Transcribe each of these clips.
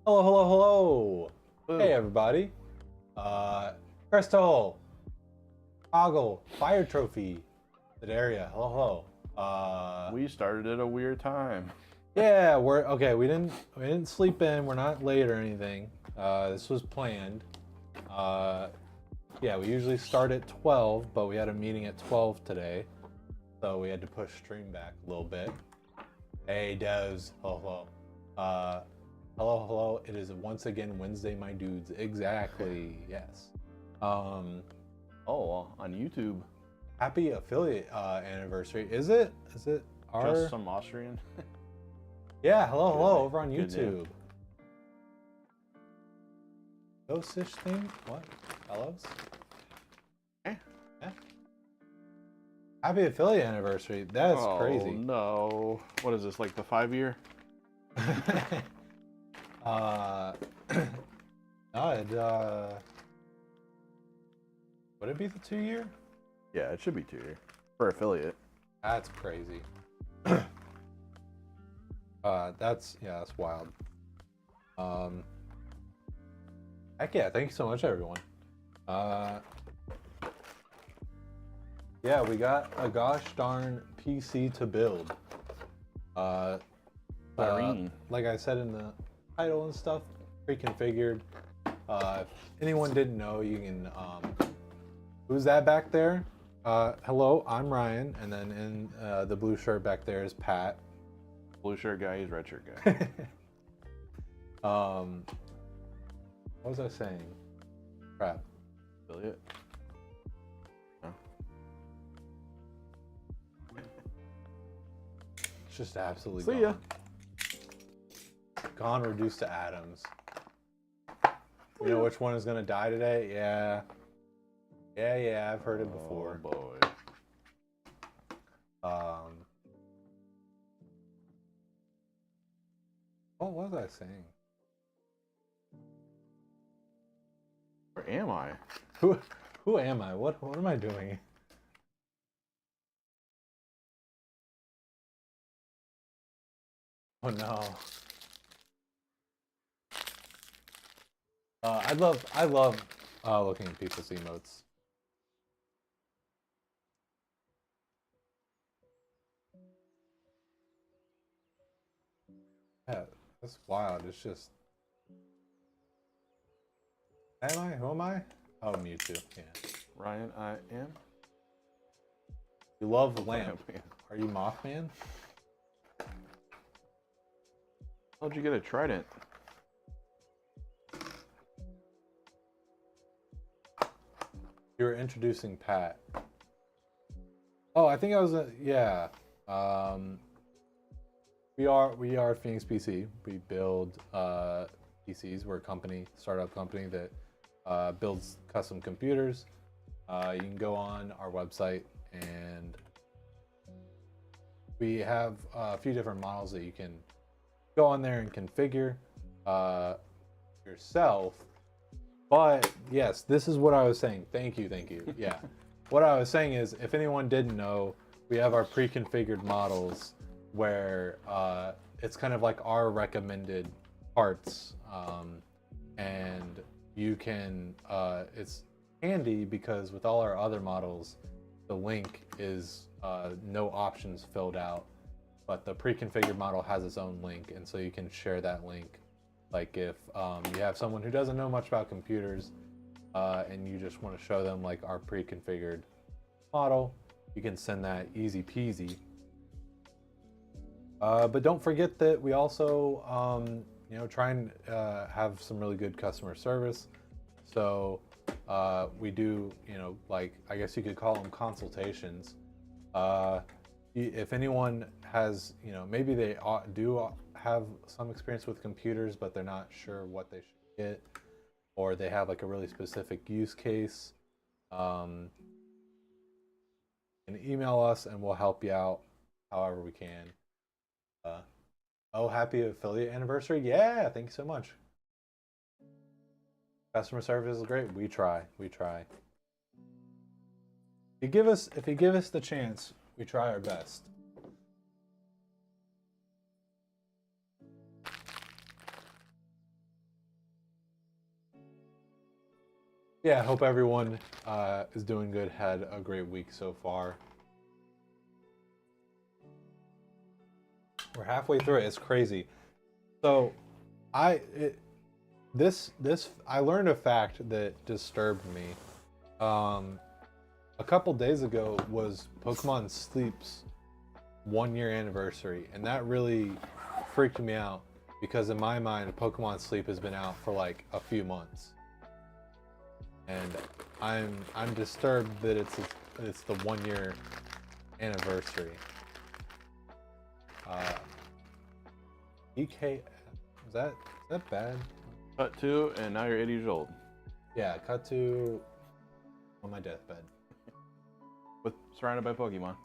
Hello, hello, hello. Ooh. Hey, everybody. Crystal, Toggle, Fire Trophy, Area. Hello, hello. We started at a weird time. Yeah, we're okay. We didn't sleep in. We're not late or anything. This was planned. Yeah, we usually start at 12, but we had a meeting at 12 today, so we had to push stream back a little bit. Hey, devs. Hello, hello. Hello, hello. It is once again Wednesday, my dudes. Exactly. Yes. Oh, on YouTube. Happy affiliate anniversary. Is it? Is it our? Just some Austrian. Yeah. Hello, Good hello. name. Over on Good YouTube. name. Ghostish thing? What? Fellows? Eh? Yeah. Happy affiliate anniversary. That's crazy. No. What is this, like the 5-year? No, would it be the 2-year? Yeah, it should be 2-year for affiliate. That's crazy. That's wild. Heck yeah, thank you so much, everyone. Yeah, we got a gosh darn PC to build. Syren. Like I said in the title and stuff, pre-configured. If anyone didn't know, you can. Who's that back there? Hello, I'm Ryan, and then in the blue shirt back there is Pat. Blue shirt guy, he's red shirt guy. What was I saying? Crap. Affiliate. No. It's just absolutely See gone. ya. Gone, reduced to atoms. You know which one is gonna die today? Yeah. Yeah, I've heard it before. Oh boy. What was I saying? Where am I? Who am I? What am I doing? Oh no. I love looking at people's emotes. Yeah, that's wild. It's just. Am I? Who am I? Oh, Mewtwo. Yeah. Ryan, I am. You love lamp. Are you Mothman? How'd you get a trident? You were introducing Pat. Oh, I think I was yeah. We are Phoenix PC. We build PCs. We're a company, startup company that builds custom computers. You can go on our website and we have a few different models that you can go on there and configure yourself. But yes, this is what I was saying. Thank you. Yeah. What I was saying is, if anyone didn't know, we have our pre-configured models where it's kind of like our recommended parts. And you can, it's handy because with all our other models, the link is no options filled out, but the pre-configured model has its own link, and so you can share that link. Like if you have someone who doesn't know much about computers and you just want to show them like our pre-configured model, you can send that easy peasy. But don't forget that we also try and have some really good customer service. So we do, like, I guess you could call them consultations. If anyone has, maybe they do have some experience with computers, but they're not sure what they should get, or they have like a really specific use case, and email us and we'll help you out however we can. Oh, happy affiliate anniversary. Yeah, thank you so much. Customer service is great. We try. If you give us the chance, we try our best. Yeah, I hope everyone is doing good. Had a great week so far. We're halfway through it. It's crazy. So, I it, this I learned a fact that disturbed me. Um, a couple days ago was Pokemon Sleep's 1 year anniversary, and that really freaked me out because in my mind, Pokemon Sleep has been out for like a few months, and I'm disturbed that it's the 1 year anniversary. Uh, EK, is that bad? Cut 2, and now you're 80 years old. Yeah, cut to on my deathbed. With surrounded by Pokemon.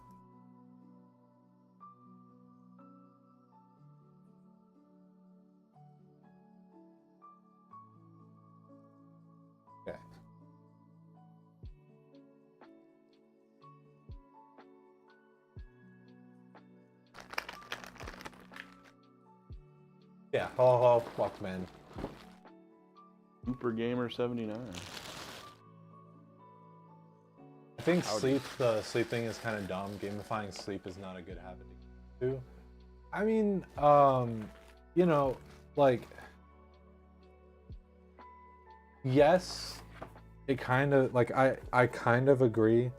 Okay. Yeah, hello, Walkman. Super Gamer 79. I think the sleep thing is kind of dumb. Gamifying sleep is not a good habit to do. I mean, you know, like, yes, it kind of like I kind of agree,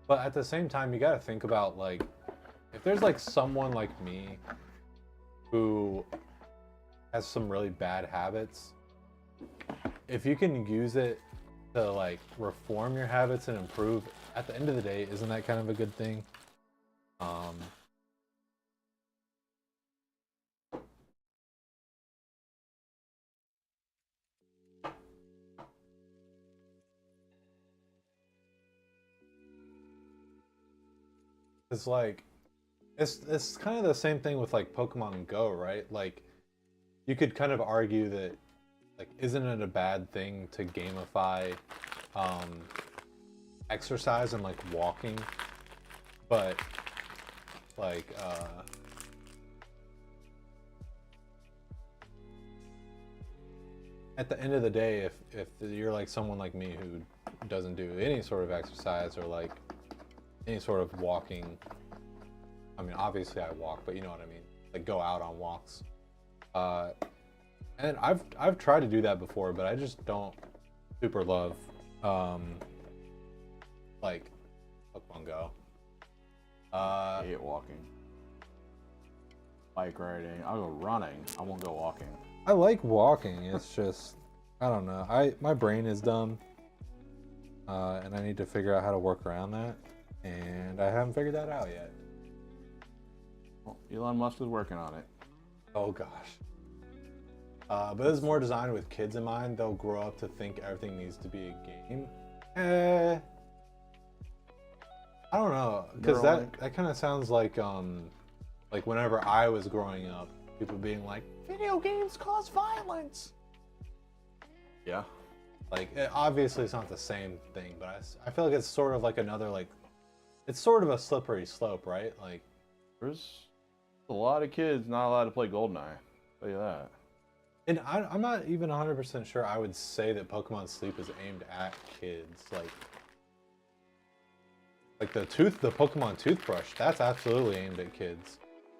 but at the same time, you got to think about like if there's like someone like me who has some really bad habits, if you can use it to like reform your habits and improve, at the end of the day, isn't that kind of a good thing? It's like it's kind of the same thing with like Pokemon Go, right? Like you could kind of argue that like isn't it a bad thing to gamify um exercise and like walking, but like at the end of the day, if you're like someone like me who doesn't do any sort of exercise or like any sort of walking, I mean obviously I walk, but you know what I mean, like go out on walks, and I've tried to do that before, but I just don't super love like Pokemon Go. I hate walking. Bike riding. I'll go running. I won't go walking. I like walking. It's just I don't know. My brain is dumb, and I need to figure out how to work around that, and I haven't figured that out yet. Well, Elon Musk is working on it. Oh gosh. But it's more designed with kids in mind. They'll grow up to think everything needs to be a game. I don't know, because that kind of sounds like whenever I was growing up, people being like, video games cause violence. Yeah. Like, obviously it's not the same thing, but I feel like it's sort of like another, like, it's sort of a slippery slope, right? Like, There's a lot of kids not allowed to play GoldenEye. I'll tell you that. and I'm not even 100% sure I would say that Pokemon Sleep is aimed at kids. Like the Pokemon toothbrush, that's absolutely aimed at kids.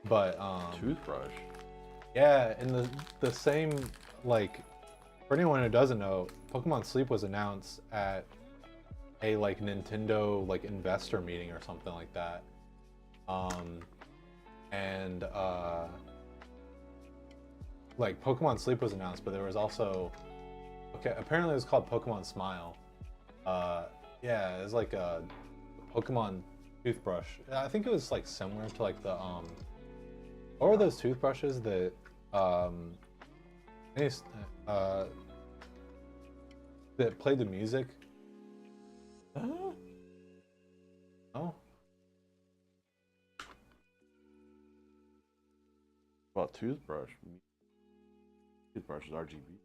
But Toothbrush. yeah, and the same, like, for anyone who doesn't know, Pokemon Sleep was announced at a like Nintendo like investor meeting or something like that. And like Pokemon Sleep was announced, but there was also, okay, apparently it was called Pokemon Smile. Yeah, it was like a Pokemon toothbrush. I think it was like similar to like the what were those toothbrushes that any, that played the music? Oh, About toothbrush. Toothbrush is RGB.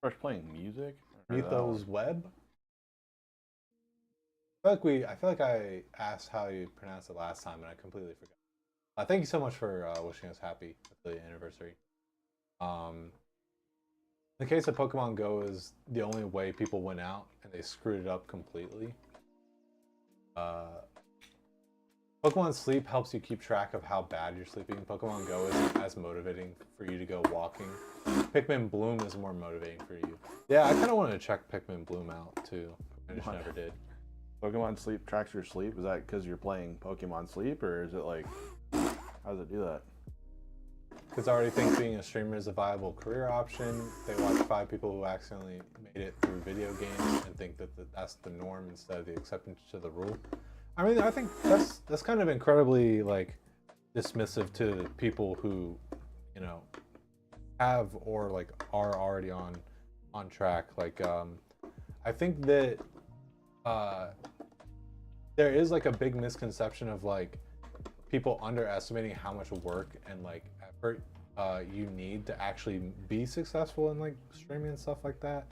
Toothbrush playing music. Mythos Web. I feel like I asked how you pronounce it last time and I completely forgot. Thank you so much for wishing us happy affiliate anniversary. Um, in the case of Pokemon Go, is the only way people went out and they screwed it up completely. Uh, Pokemon Sleep helps you keep track of how bad you're sleeping. Pokemon Go isn't as motivating for you to go walking. Pikmin Bloom is more motivating for you. Yeah, I kind of wanted to check Pikmin Bloom out too. I just never did. Pokemon Sleep tracks your sleep. Is that because you're playing Pokemon Sleep, or is it like, how does it do that? Kids already think being a streamer is a viable career option. They watch 5 people who accidentally made it through video games and think that that's the norm instead of the exception to the rule. I mean, I think that's kind of incredibly like dismissive to people who, you know, have or like are already on track. Like, I think that there is like a big misconception of like people underestimating how much work and like effort you need to actually be successful in like streaming and stuff like that.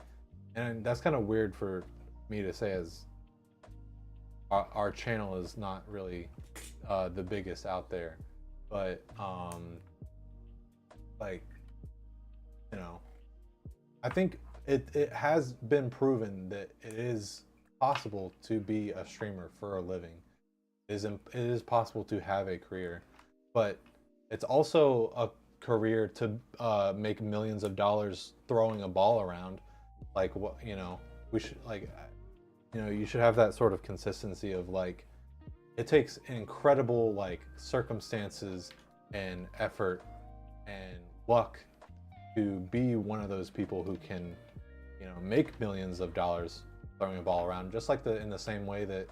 And that's kind of weird for me to say, as our channel is not really the biggest out there, but like, you know, I think it has been proven that it is possible to be a streamer for a living. It is possible to have a career, but it's also a career to make millions of dollars throwing a ball around. Like, what, you know, we should like, you know, you should have that sort of consistency of like, it takes incredible like circumstances and effort and luck to be one of those people who can, you know, make millions of dollars throwing a ball around. Just like in the same way that,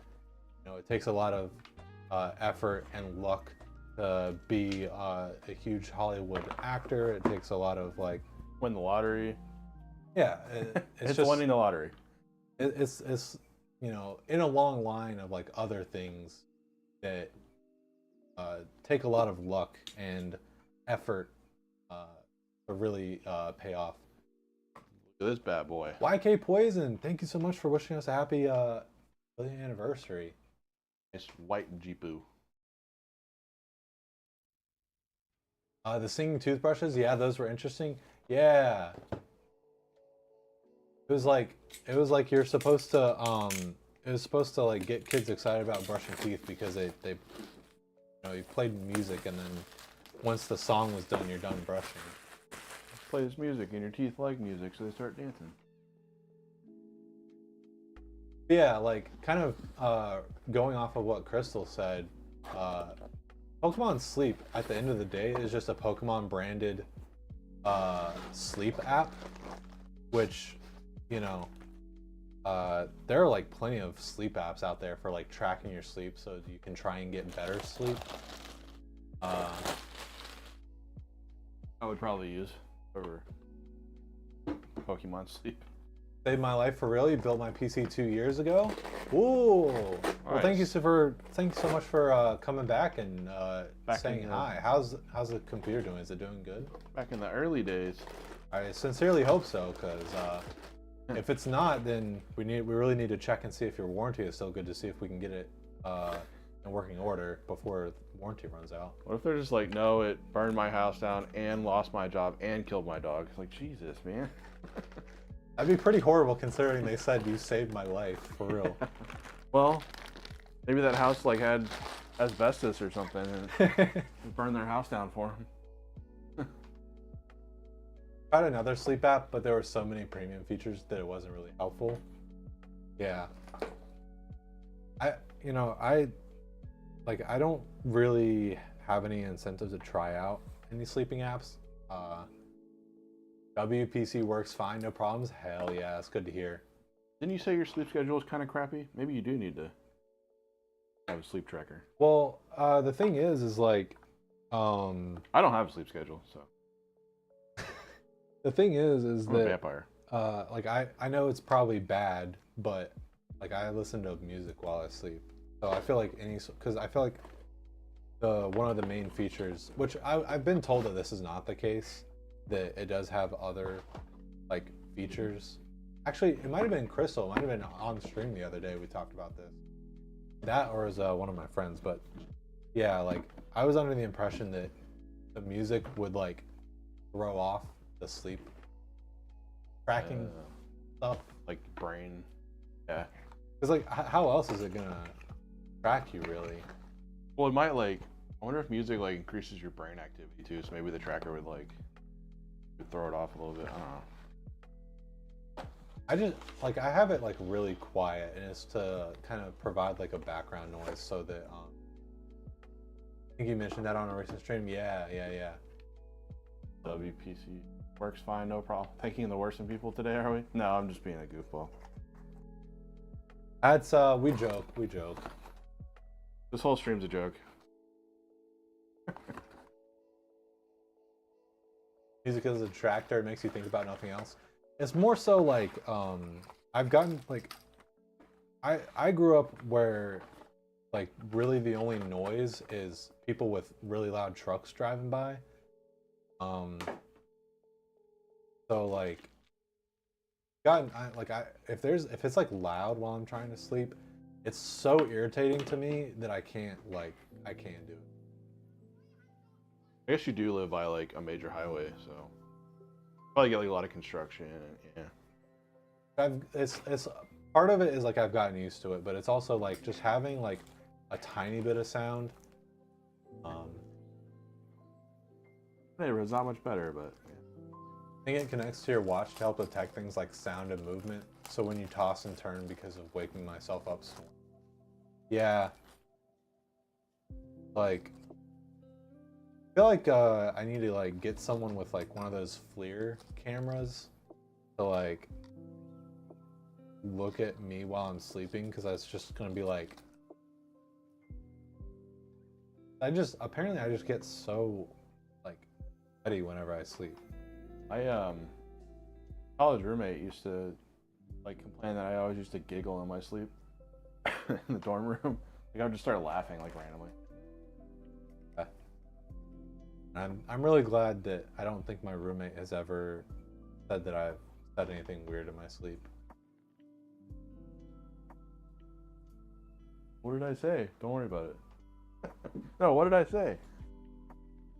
you know, it takes a lot of effort and luck to be a huge Hollywood actor. It takes a lot of like Win the lottery. Yeah, It's just winning the lottery. it's you know, in a long line of like other things that take a lot of luck and effort to really pay off. Look at this bad boy. YK Poison, thank you so much for wishing us a happy anniversary. It's white Jeepu. The singing toothbrushes, yeah, those were interesting. Yeah. It was like you're supposed to it was supposed to like get kids excited about brushing teeth because they you know, you played music and then once the song was done, you're done brushing. Play this music and your teeth like music, so they start dancing. Yeah, like kind of going off of what Crystal said, Pokemon Sleep at the end of the day is just a Pokemon branded sleep app, which, you know, there are like plenty of sleep apps out there for like tracking your sleep so you can try and get better sleep. I would probably use over Pokemon Sleep. Saved my life for real. You built my PC 2 years ago. Ooh. Well, Nice. thank you so much for coming back and saying hi. How's the computer doing? Is it doing good? Back in the early days. I sincerely hope so, because if it's not, then we really need to check and see if your warranty is still good to see if we can get it in working order before the warranty runs out. What if they're just like, no, it burned my house down and lost my job and killed my dog? It's like, Jesus, man. That'd be pretty horrible considering they said you saved my life, for real. Well, maybe that house like had asbestos or something and it burned their house down for them. Tried another sleep app, but there were so many premium features that it wasn't really helpful. Yeah. I don't really have any incentive to try out any sleeping apps. WPC works fine, no problems. Hell yeah, that's good to hear. Didn't you say your sleep schedule is kind of crappy? Maybe you do need to have a sleep tracker. Well, the thing is like, I don't have a sleep schedule, so. The thing is I'm that a vampire. like I know it's probably bad, but like I listen to music while I sleep, so I feel like because I feel like one of the main features, which I've been told that this is not the case, that it does have other like features. Actually, it might have been Crystal. It might have been on stream the other day. We talked about this. That or is one of my friends, but Yeah, like I was under the impression that the music would like throw off the sleep tracking stuff. Like brain. Yeah. Because like, how else is it gonna track you really? Well, it might like. I wonder if music like increases your brain activity too. So maybe the tracker would like throw it off a little bit. I don't know. I just like I have it like really quiet, and it's to kind of provide like a background noise so that I think you mentioned that on a recent stream. Yeah. WPC works fine, no problem. Thinking the worst in people today, are we? No, I'm just being a goofball. That's we joke. This whole stream's a joke. Music as a detractor, it makes you think about nothing else. It's more so like I've gotten like I grew up where like really the only noise is people with really loud trucks driving by. So like if it's like loud while I'm trying to sleep, it's so irritating to me that I can't do it. I guess you do live by like a major highway, so probably get like a lot of construction. Yeah. It's part of it is like I've gotten used to it, but it's also like just having like a tiny bit of sound. Neighborhood's not much better, but I think it connects to your watch to help detect things like sound and movement. So when you toss and turn because of waking myself up. Yeah. Like I feel like I need to like get someone with like one of those FLIR cameras to like look at me while I'm sleeping, because that's just gonna be like I just get so like ready whenever I sleep. I college roommate used to like complain that I always used to giggle in my sleep in the dorm room. Like I would just start laughing like randomly. I'm really glad that I don't think my roommate has ever said that I've said anything weird in my sleep. What did I say? Don't worry about it. No, what did I say?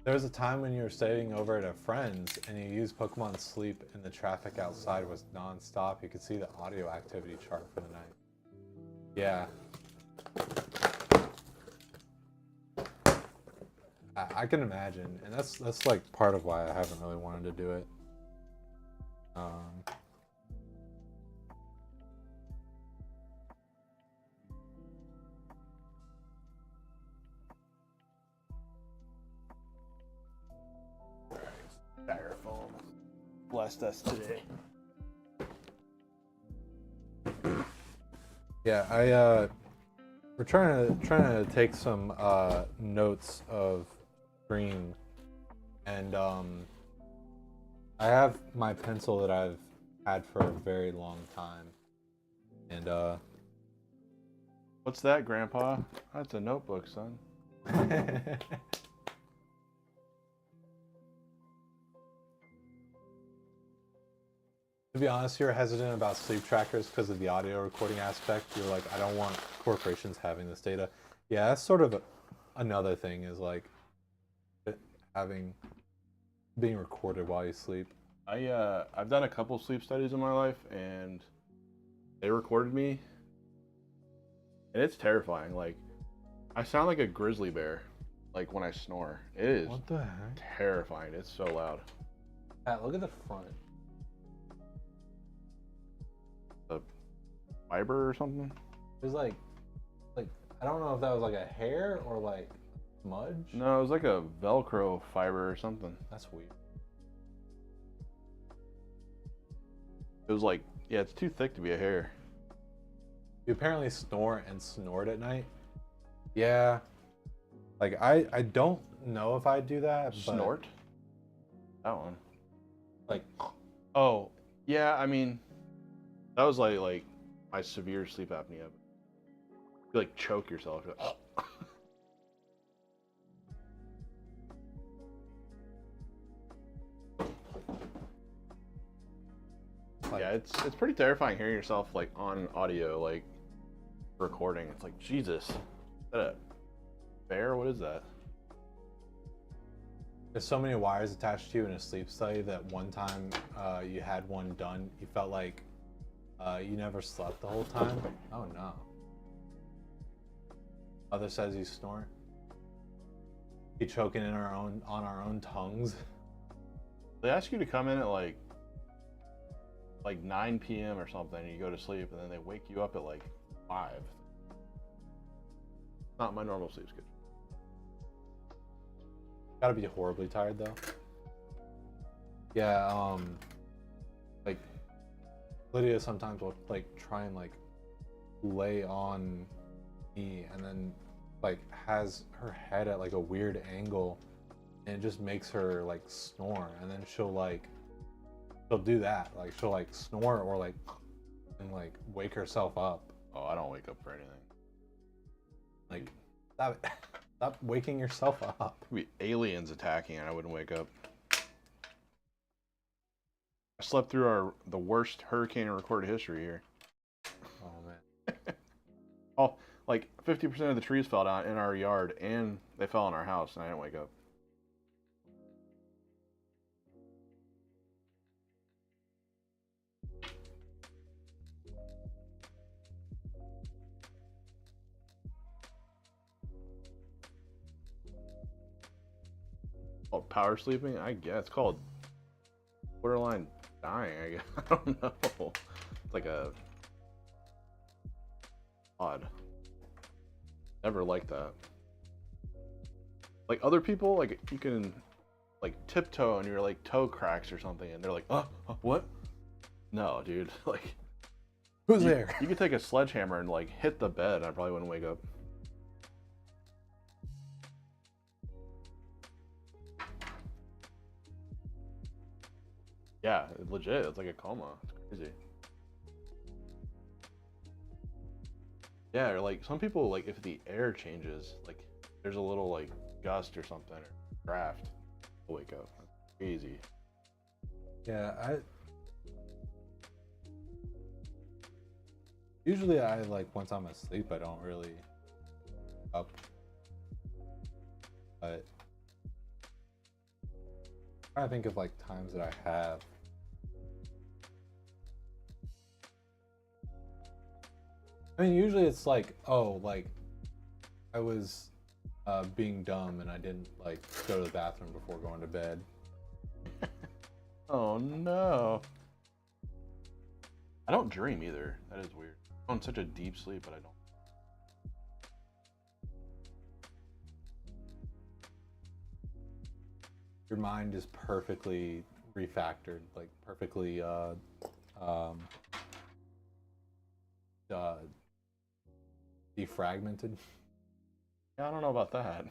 There was a time when you were staying over at a friend's and you used Pokemon Sleep and the traffic outside was non-stop. You could see the audio activity chart for the night. Yeah. I can imagine, and that's like part of why I haven't really wanted to do it. Styrofoam blessed us today. Yeah, we're trying to take some notes of stream, and I have my pencil that I've had for a very long time, and What's that, Grandpa? That's a notebook, son. To be honest, you're hesitant about sleep trackers because of the audio recording aspect. You're like, I don't want corporations having this data. Yeah, that's sort of another thing, is like being recorded while you sleep. I've done a couple sleep studies in my life, and they recorded me, and it's terrifying. Like, I sound like a grizzly bear, like when I snore. It is What the heck? terrifying. It's so loud. Pat, look at the front. The fiber or something? There's like I don't know if that was like a hair or like smudge. No, it was like a Velcro fiber or something. That's weird. It was like, yeah, it's too thick to be a hair. You apparently snore and snort at night. Yeah. Like I don't know if I do that. But Snort? That one. like Oh, yeah, I mean, that was like my severe sleep apnea. You like choke yourself. Yeah, it's pretty terrifying hearing yourself like on audio, like recording. It's like, Jesus, shut up. Bear? What is that? There's so many wires attached to you in a sleep study that one time you had one done, you felt like you never slept the whole time. Oh no. Mother says you snore. You choking on our own tongues. They ask you to come in at like 9 p.m. or something, and you go to sleep, and then they wake you up at like 5. Not my normal sleep schedule. Gotta be horribly tired though. Yeah, like Lydia sometimes will like try and like lay on me and then like has her head at like a weird angle and it just makes her like snore, and then she'll do that, like she'll like snore or like and like wake herself up. Oh, I don't wake up for anything. Like stop waking yourself up. Could be aliens attacking and I wouldn't wake up. I slept through the worst hurricane in recorded history here. Oh man. Oh, like 50% of the trees fell down in our yard and they fell on our house and I didn't wake up. Oh, power sleeping? I guess it's called borderline dying. I guess. I don't know. It's like a odd. Never liked that. Like other people, like you can like tiptoe and your like toe cracks or something, and they're like, what? No, dude. Like, Who's there? You could take a sledgehammer and like hit the bed, and I probably wouldn't wake up. Yeah, legit. It's like a coma. It's crazy. Yeah, or like some people, like if the air changes, like there's a little like gust or something or draft, they'll wake up. That's crazy. Yeah, usually I like once I'm asleep I don't really up, but I think of like times that I have. I mean, usually it's like, oh, like I was being dumb and I didn't like go to the bathroom before going to bed. Oh no. I don't dream either. That is weird. I'm in such a deep sleep, but I don't. Your mind is perfectly refactored, like perfectly defragmented. Yeah, I don't know about that.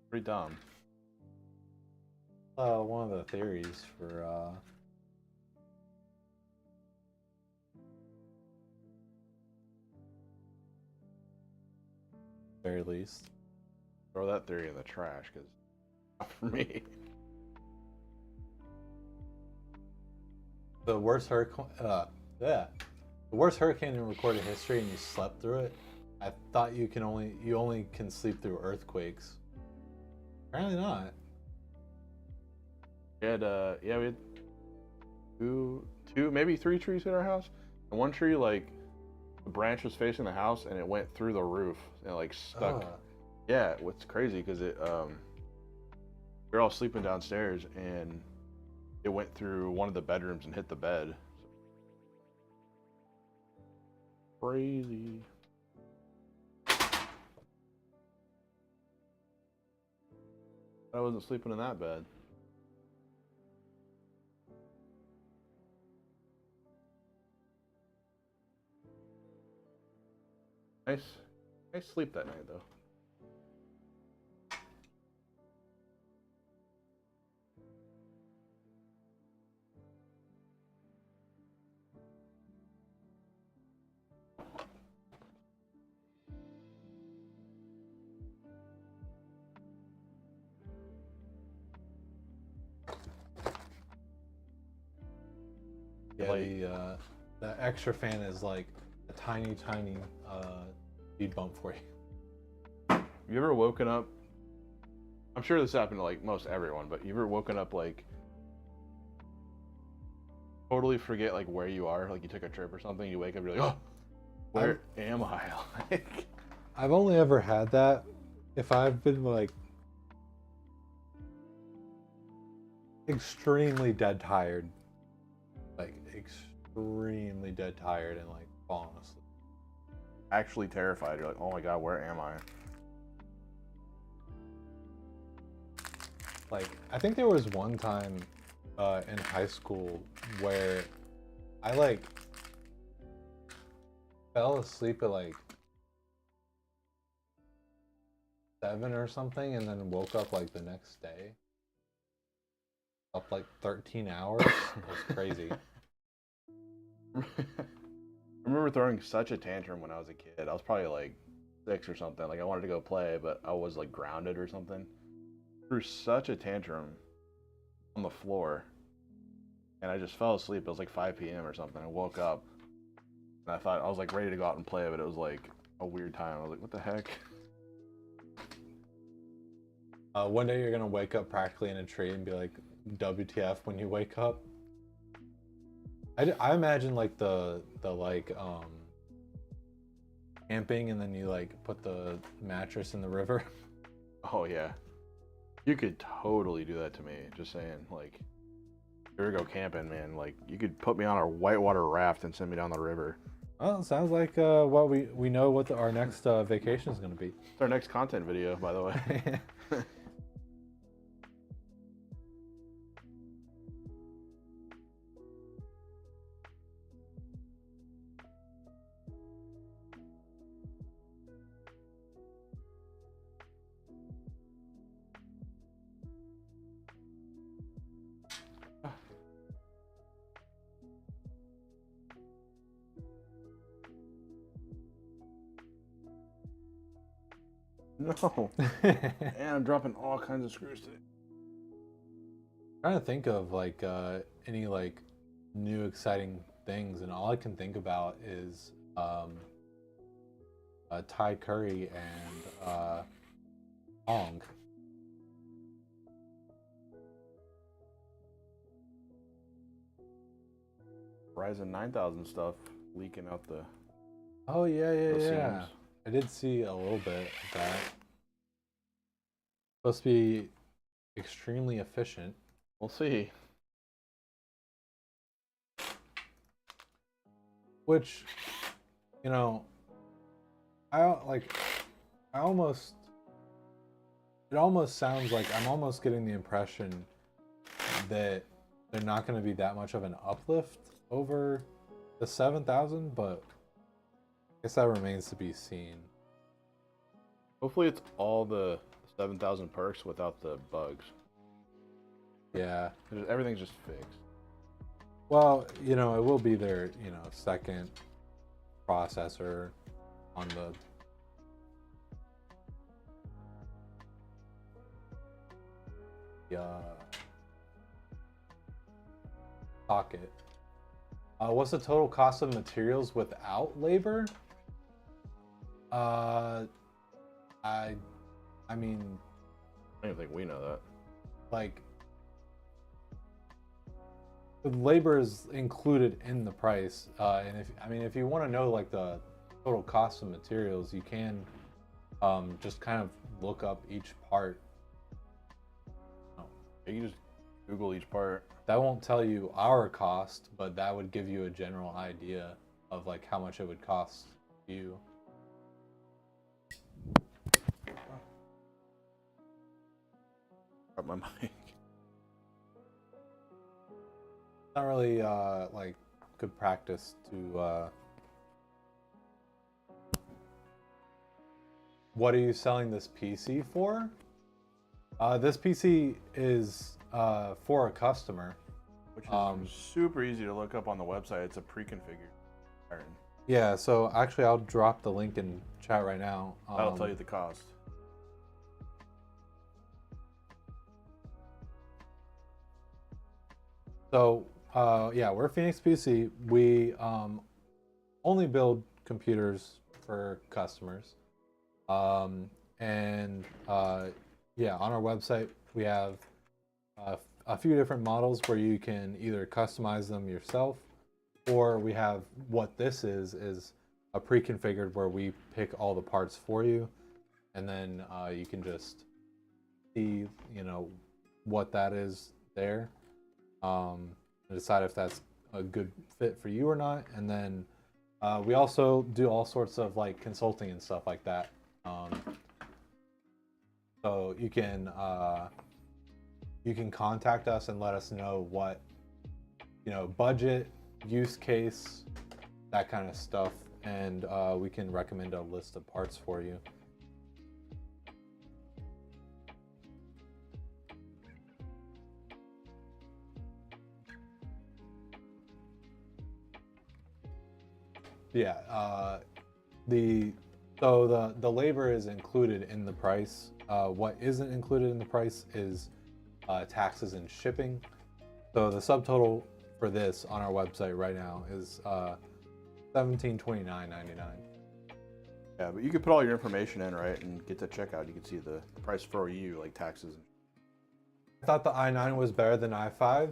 Pretty dumb. One of the theories for very least. Throw that theory in the trash, because not for me. The worst hurricane, the worst hurricane in recorded history, and you slept through it. I thought you only can sleep through earthquakes. Apparently not. We had we had two, maybe 3 trees hit our house, and one tree like the branch was facing the house and it went through the roof and it, like stuck. Yeah, what's crazy because it we were all sleeping downstairs and it went through one of the bedrooms and hit the bed. Crazy. I wasn't sleeping in that bed. Nice sleep that night though. Yeah, the extra fan is like a tiny speed bump for you. Have you ever woken up? I'm sure this happened to like most everyone, but you ever woken up like totally forget like where you are? Like you took a trip or something, you wake up, you're like, oh, where am I? Like, I've only ever had that if I've been like extremely dead tired. Like extremely dead tired and like falling asleep. actually terrified. You're like, oh my god, where am I? Like, I think there was one time in high school where I like fell asleep at like 7 or something and then woke up like the next day. Up like 13 hours. It was crazy. I remember throwing such a tantrum when I was a kid. I was probably like 6 or something. Like I wanted to go play, but I was like grounded or something. Threw such a tantrum on the floor, and I just fell asleep. It was like 5 p.m. or something. I woke up, and I was like ready to go out and play, but it was like a weird time. I was like, what the heck? One day you're gonna wake up practically in a tree and be like, WTF when you wake up. I imagine like the like camping and then you like put the mattress in the river. Oh yeah, you could totally do that to me. Just saying, like, if you ever go camping, man, like you could put me on a whitewater raft and send me down the river. Well, it sounds like what we know what our next vacation is going to be. It's our next content video, by the way. No. And I'm dropping all kinds of screws today. Trying to think of like any like new exciting things, and all I can think about is Thai curry and ong. Ryzen 9000 stuff leaking out the Oh yeah, the yeah. seams. I did see a little bit of that. Supposed to be extremely efficient. We'll see. Which, you know, I like. I almost. It almost sounds like I'm almost getting the impression that they're not going to be that much of an uplift over the 7,000, but I guess that remains to be seen. Hopefully it's all the 7,000 perks without the bugs. Yeah. Everything's just fixed. Well, you know, it will be their, you know, second processor on the socket. What's the total cost of materials without labor? I mean, I don't even think we know that. like, the labor is included in the price, and if you want to know like the total cost of materials, you can just kind of look up each part. You can just Google each part. That won't tell you our cost, but that would give you a general idea of like how much it would cost you. Drop my mic. It's not really like good practice to what are you selling this PC for? This PC is for a customer. Which is super easy to look up on the website. It's a pre-configured Syren. Yeah, so actually I'll drop the link in chat right now. That'll tell you the cost. So yeah, we're Phoenix PC. We only build computers for customers. And yeah, on our website we have a few different models where you can either customize them yourself, or we have what this is a pre-configured where we pick all the parts for you, and then you can just see, you know, what that is there, and decide if that's a good fit for you or not. And then we also do all sorts of like consulting and stuff like that. So you can contact us and let us know what, you know, budget, use case, that kind of stuff, and we can recommend a list of parts for you. Yeah, the labor is included in the price. What isn't included in the price is taxes and shipping. So the subtotal for this on our website right now is $1729.99. Yeah, but you could put all your information in, right, and get to checkout. You can see the price for you, like taxes. I thought the i9 was better than i5.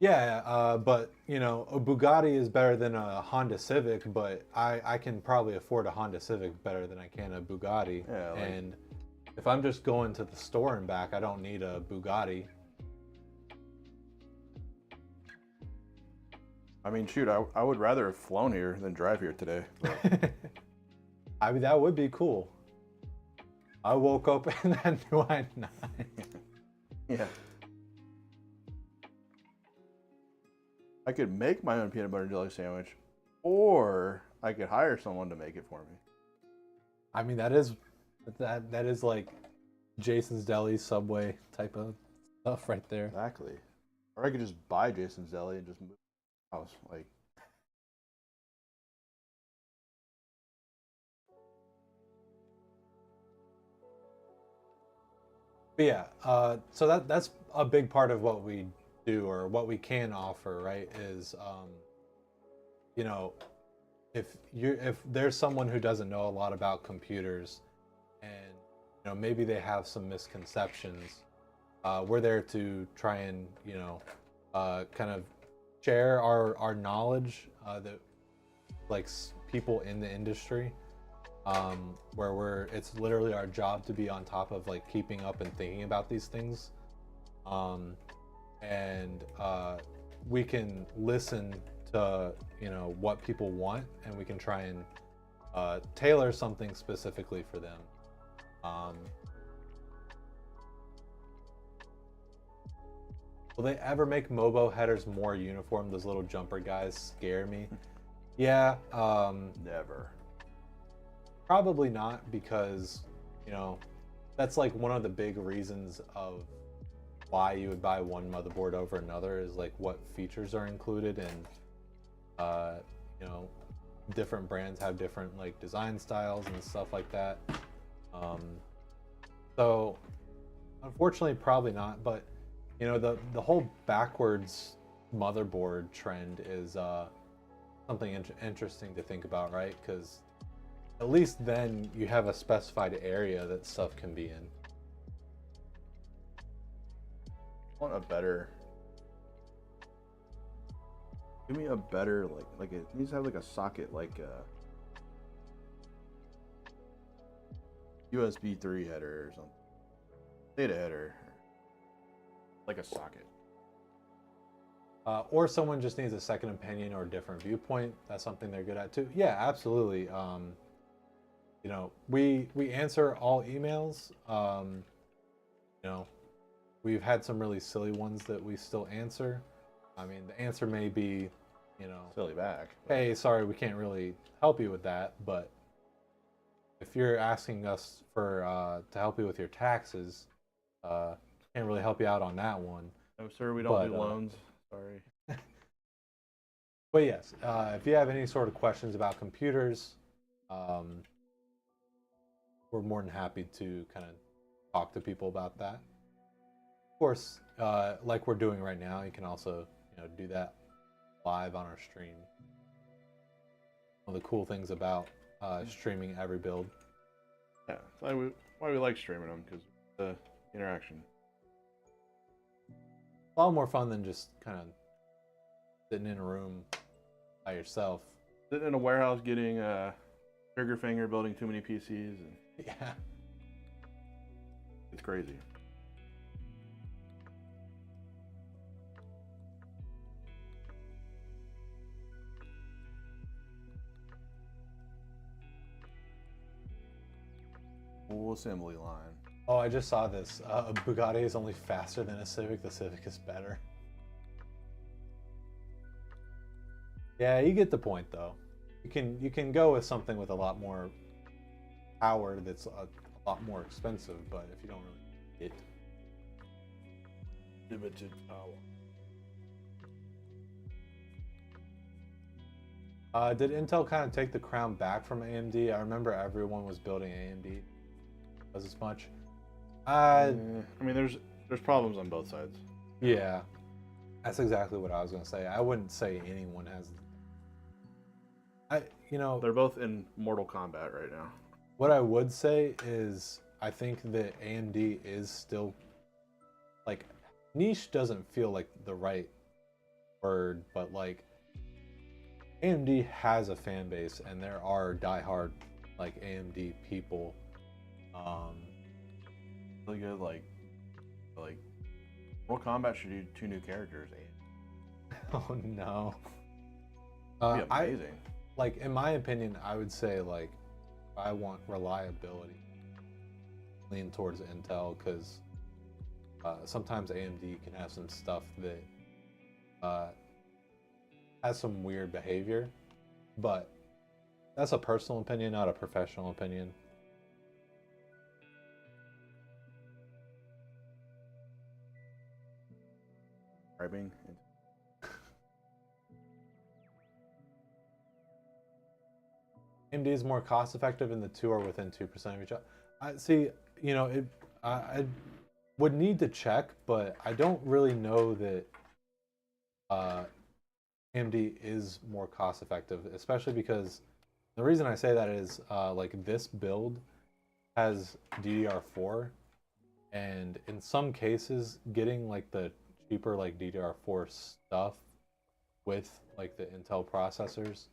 Yeah, but you know, a Bugatti is better than a Honda Civic, but I can probably afford a Honda Civic better than I can a Bugatti. Yeah, like, and if I'm just going to the store and back, I don't need a Bugatti. I mean, shoot, I would rather have flown here than drive here today. I mean, that would be cool. I woke up in that new i9. Yeah. I could make my own peanut butter and jelly sandwich, or I could hire someone to make it for me. I mean, that is like Jason's Deli, Subway type of stuff right there. Exactly. Or I could just buy Jason's Deli and just move to the house. Like, But yeah, so that's a big part of what we do, or what we can offer, right? Is you know, if there's someone who doesn't know a lot about computers, and you know, maybe they have some misconceptions, we're there to try and, you know, kind of share our knowledge, that like people in the industry, where it's literally our job to be on top of like keeping up and thinking about these things, and we can listen to, you know, what people want, and we can try and tailor something specifically for them. Will they ever make Mobo headers more uniform? Those little jumper guys scare me. Yeah, never. probably not, because, you know, that's like one of the big reasons of why you would buy one motherboard over another, is like what features are included, and you know, different brands have different like design styles and stuff like that. So unfortunately, probably not. But you know, the whole backwards motherboard trend is something interesting to think about, right? Because at least then you have a specified area that stuff can be in. I want a better. Give me a better, like it needs to have like a socket, like a USB 3 header or something, data header, like a socket. Or someone just needs a second opinion or a different viewpoint. That's something they're good at too. Yeah, absolutely. You know, we answer all emails. You know, we've had some really silly ones that we still answer. I mean, the answer may be, you know, Silly back. hey, sorry, we can't really help you with that. But if you're asking us for to help you with your taxes, can't really help you out on that one. No, sir, we don't do loans. Sorry. But yes, if you have any sort of questions about computers, we're more than happy to kind of talk to people about that. Of course, like we're doing right now, you can also, you know, do that live on our stream. one of the cool things about streaming every build. Yeah, that's why we like streaming them, because the interaction. A lot more fun than just kind of sitting in a room by yourself. Sitting in a warehouse getting trigger finger, building too many PCs, and Yeah. it's crazy. Full assembly line. Oh, I just saw this. A Bugatti is only faster than a Civic. The Civic is better. Yeah, you get the point though. You can go with something with a lot more power that's a lot more expensive, but if you don't really get Limited power. did Intel kind of take the crown back from AMD? I remember everyone was building AMD as much. I mean, there's problems on both sides. Yeah, that's exactly what I was gonna say. I wouldn't say anyone has. They're both in Mortal Kombat right now. What I would say is I think that AMD is still like niche doesn't feel like the right word, but like AMD has a fan base and there are diehard like AMD people. Really good, like Mortal Kombat should do 2 new characters. Oh no. That'd be amazing. Like in my opinion, I would say like if I want reliability, lean towards Intel because sometimes AMD can have some stuff that has some weird behavior, but that's a personal opinion, not a professional opinion. Describing. AMD is more cost effective and the two are within 2% of each other. I see, I would need to check, but I don't really know that AMD is more cost effective, especially because the reason I say that is like this build has DDR4, and in some cases getting like the cheaper like DDR4 stuff with like the Intel processors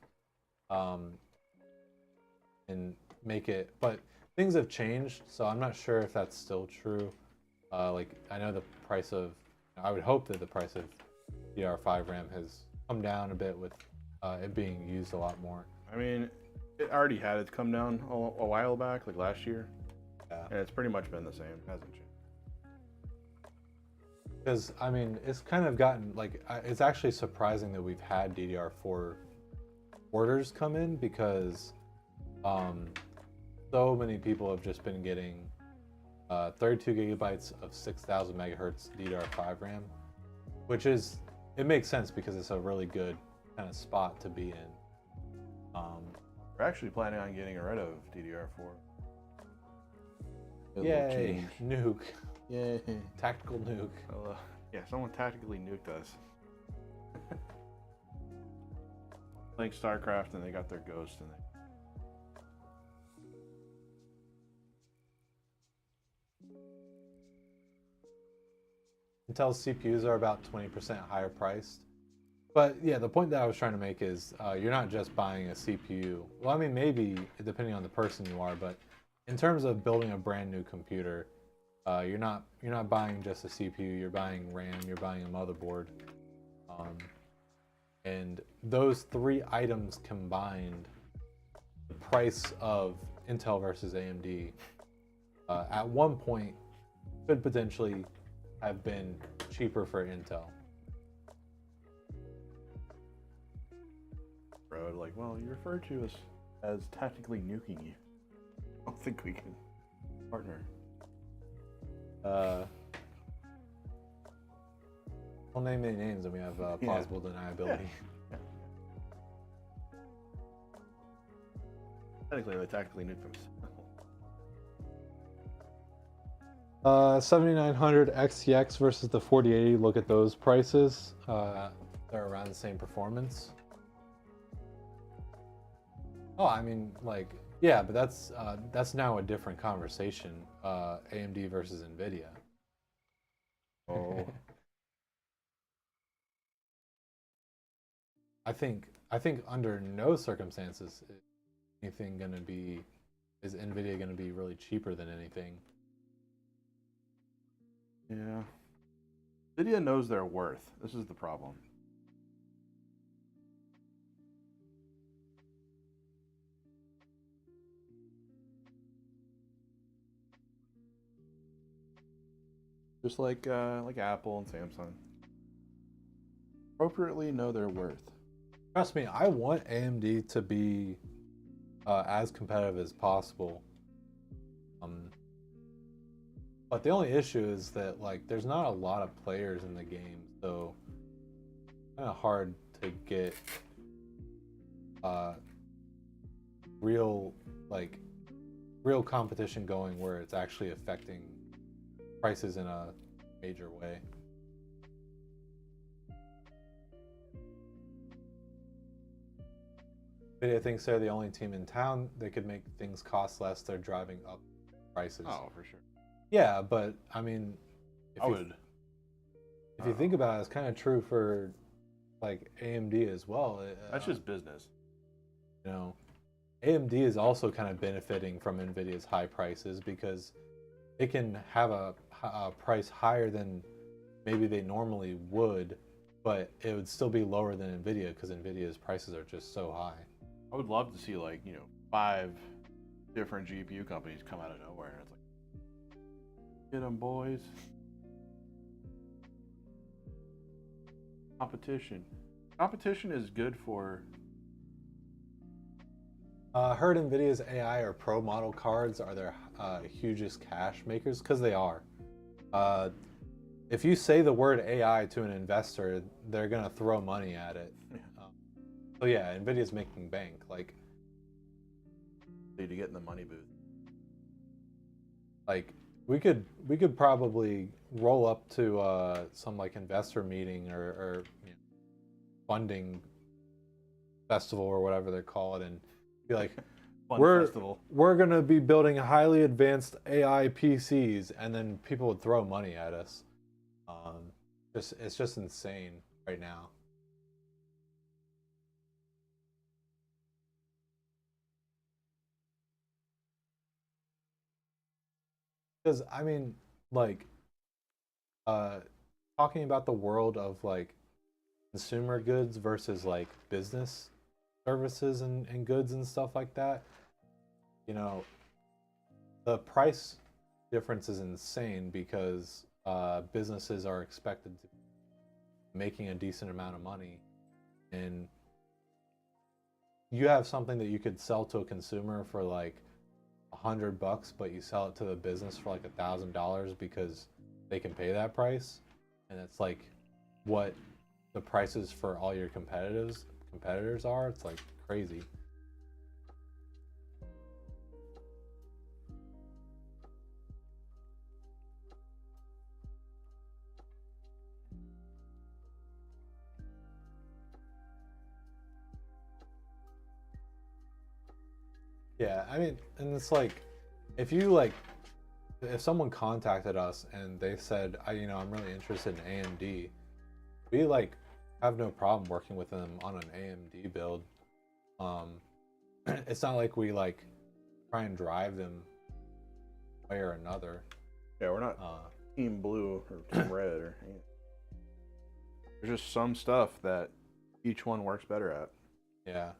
and make it, but things have changed, so I'm not sure if that's still true. Like I know the price of, I would hope that the price of DDR5 RAM has come down a bit with it being used a lot more. I mean, it already had it come down a while back, like last year. Yeah. And it's pretty much been the same, hasn't changed. Because I mean, it's kind of gotten like it's actually surprising that we've had DDR4 orders come in because so many people have just been getting 32 gigabytes of 6,000 megahertz DDR5 RAM, which is, it makes sense because it's a really good kind of spot to be in. We're actually planning on getting rid of DDR4. Yay, nuke. Yay. Tactical nuke. Well, yeah, someone tactically nuked us. Playing StarCraft and they got their ghost in it. Intel's CPUs are about 20% higher priced. But yeah, the point that I was trying to make is you're not just buying a CPU. Well, I mean, maybe depending on the person you are, but in terms of building a brand new computer, you're not buying just a CPU. You're buying RAM. You're buying a motherboard, and those 3 items combined, the price of Intel versus AMD at one point could potentially have been cheaper for Intel. Bro, like, well, you referred to us as tactically nuking you. I don't think we can partner. We'll name any names and we have plausible deniability. Yeah. Technically, they tactically nuked themselves. 7900 XTX versus the 4080. Look at those prices. They're around the same performance. Oh, I mean, like, yeah, but that's now a different conversation. AMD versus Nvidia. Oh, I think under no circumstances is anything gonna be is Nvidia gonna be really cheaper than anything. yeah. Nvidia knows their worth. This is the problem. Just like Apple and Samsung. Appropriately know their worth. Trust me, I want AMD to be as competitive as possible. Um, but the only issue is that like there's not a lot of players in the game, so kind of hard to get uh, real like real competition going where it's actually affecting prices in a major way. Nvidia thinks they're the only team in town. They could make things cost less. They're driving up prices. Oh, for sure. Yeah, but I mean, if I you would. if you think about it, it's kind of true for like AMD as well. That's just business. You know, AMD is also kind of benefiting from Nvidia's high prices because it can have a price higher than maybe they normally would, but it would still be lower than Nvidia because Nvidia's prices are just so high. I would love to see like 5 different GPU companies come out of nowhere, and it's like, get them, boys. Competition. Competition is good for. Heard Nvidia's AI or Pro model cards are their hugest cash makers because they are. If you say the word AI to an investor, they're gonna throw money at it. Yeah. So yeah, Nvidia's making bank. Like To get in the money booth. Like we could probably roll up to some like investor meeting or funding festival or whatever they call it and be like Fun we're festival. we're gonna be building highly advanced AI PCs and then people would throw money at us. It's just insane right now. Because I mean, like, uh, talking about the world of like consumer goods versus like business services and goods and stuff like that, you know, the price difference is insane because businesses are expected to be making a decent amount of money, and you have something that you could sell to a consumer for like $100, but you sell it to the business for like $1,000 because they can pay that price, and it's like what the prices for all your competitors are. It's like crazy. Yeah, I mean, and it's like if you like if someone contacted us and they said, I'm really interested in AMD, we like have no problem working with them on an AMD build. Um, it's not like we like try and drive them way or another. Yeah, we're not team blue or team red or anything. There's just some stuff that each one works better at. Yeah.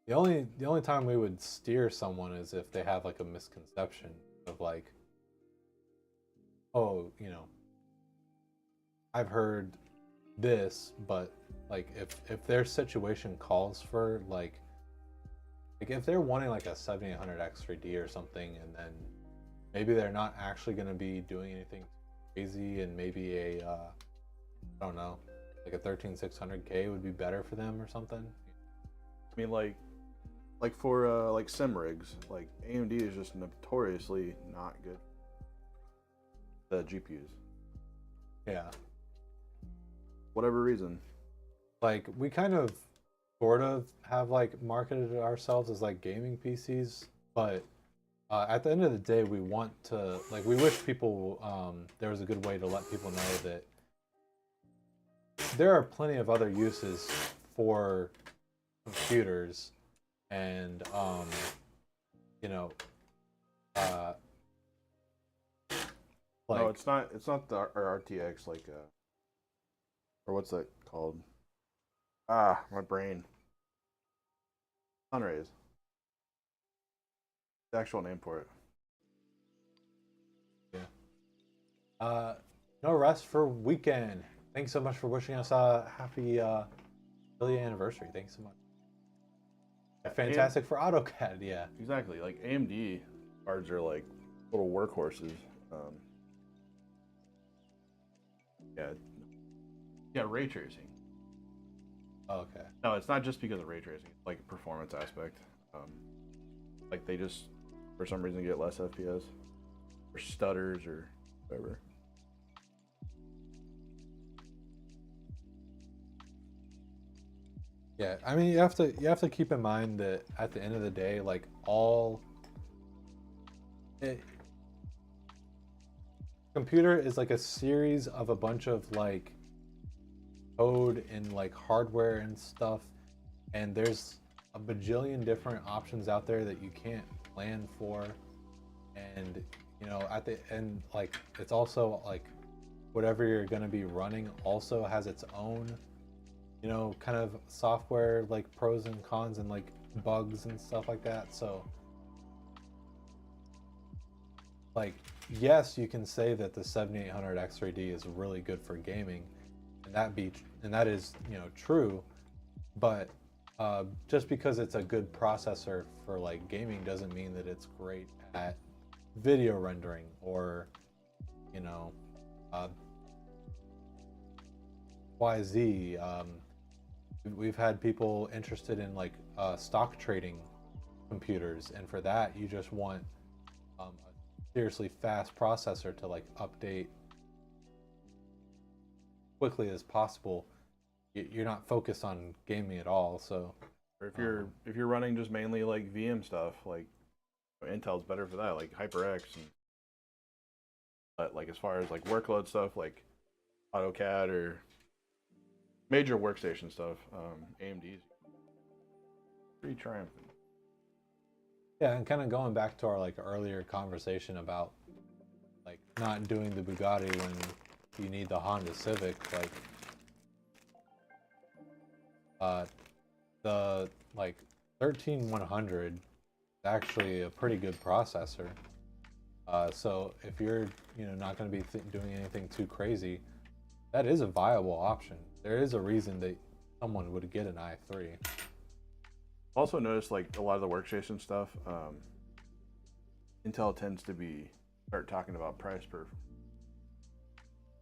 The only time we would steer someone is if they have like a misconception of like, oh, I've heard this, but like if their situation calls for like if they're wanting like a 7800 X3D or something, and then maybe they're not actually going to be doing anything crazy, and maybe I don't know, like a 13600K would be better for them or something. I mean, like for like sim rigs, like AMD is just notoriously not good. The GPUs, Yeah. whatever reason. Like we kind of sort of have like marketed ourselves as like gaming PCs, but at the end of the day, we want to like we wish people there was a good way to let people know that there are plenty of other uses for computers, and you know, uh, like No, it's not. It's not the RTX like or what's that called? Ah, my brain. Sunrays. The actual name for it. yeah. No rest for weekend. Thanks so much for wishing us a happy early anniversary. Thanks so much. Fantastic for AutoCAD. Yeah. Exactly. Like AMD cards are like little workhorses. Um, yeah. Yeah, ray tracing. Okay. No, it's not just because of ray tracing. It's like a performance aspect. Um, like they just, for some reason, get less FPS or stutters or whatever. Yeah, I mean you have to keep in mind that at the end of the day, like all it, computer is like a series of a bunch of like code and like hardware and stuff, and there's a bajillion different options out there that you can't plan for, and at the end, like it's also like whatever you're going to be running also has its own kind of software like pros and cons and like bugs and stuff like that. So like yes, you can say that the 7800 X3D is really good for gaming, and that is true, but just because it's a good processor for like gaming doesn't mean that it's great at video rendering or you know uh, YZ. We've had people interested in like stock trading computers, and for that you just want a seriously fast processor to like update quickly as possible. You're not focused on gaming at all, so Or if you're running just mainly like VM stuff, like Intel's better for that, like HyperX. And, but like as far as like workload stuff, like AutoCAD or major workstation stuff, AMD's pretty triumphant. yeah. And kind of going back to our like earlier conversation about like not doing the Bugatti when you need the Honda Civic, like uh the like 13100 is actually a pretty good processor. So if you're not going to be doing anything too crazy, that is a viable option. There is a reason that someone would get an i3. Also noticed like a lot of the workstation stuff, Intel tends to start talking about price per.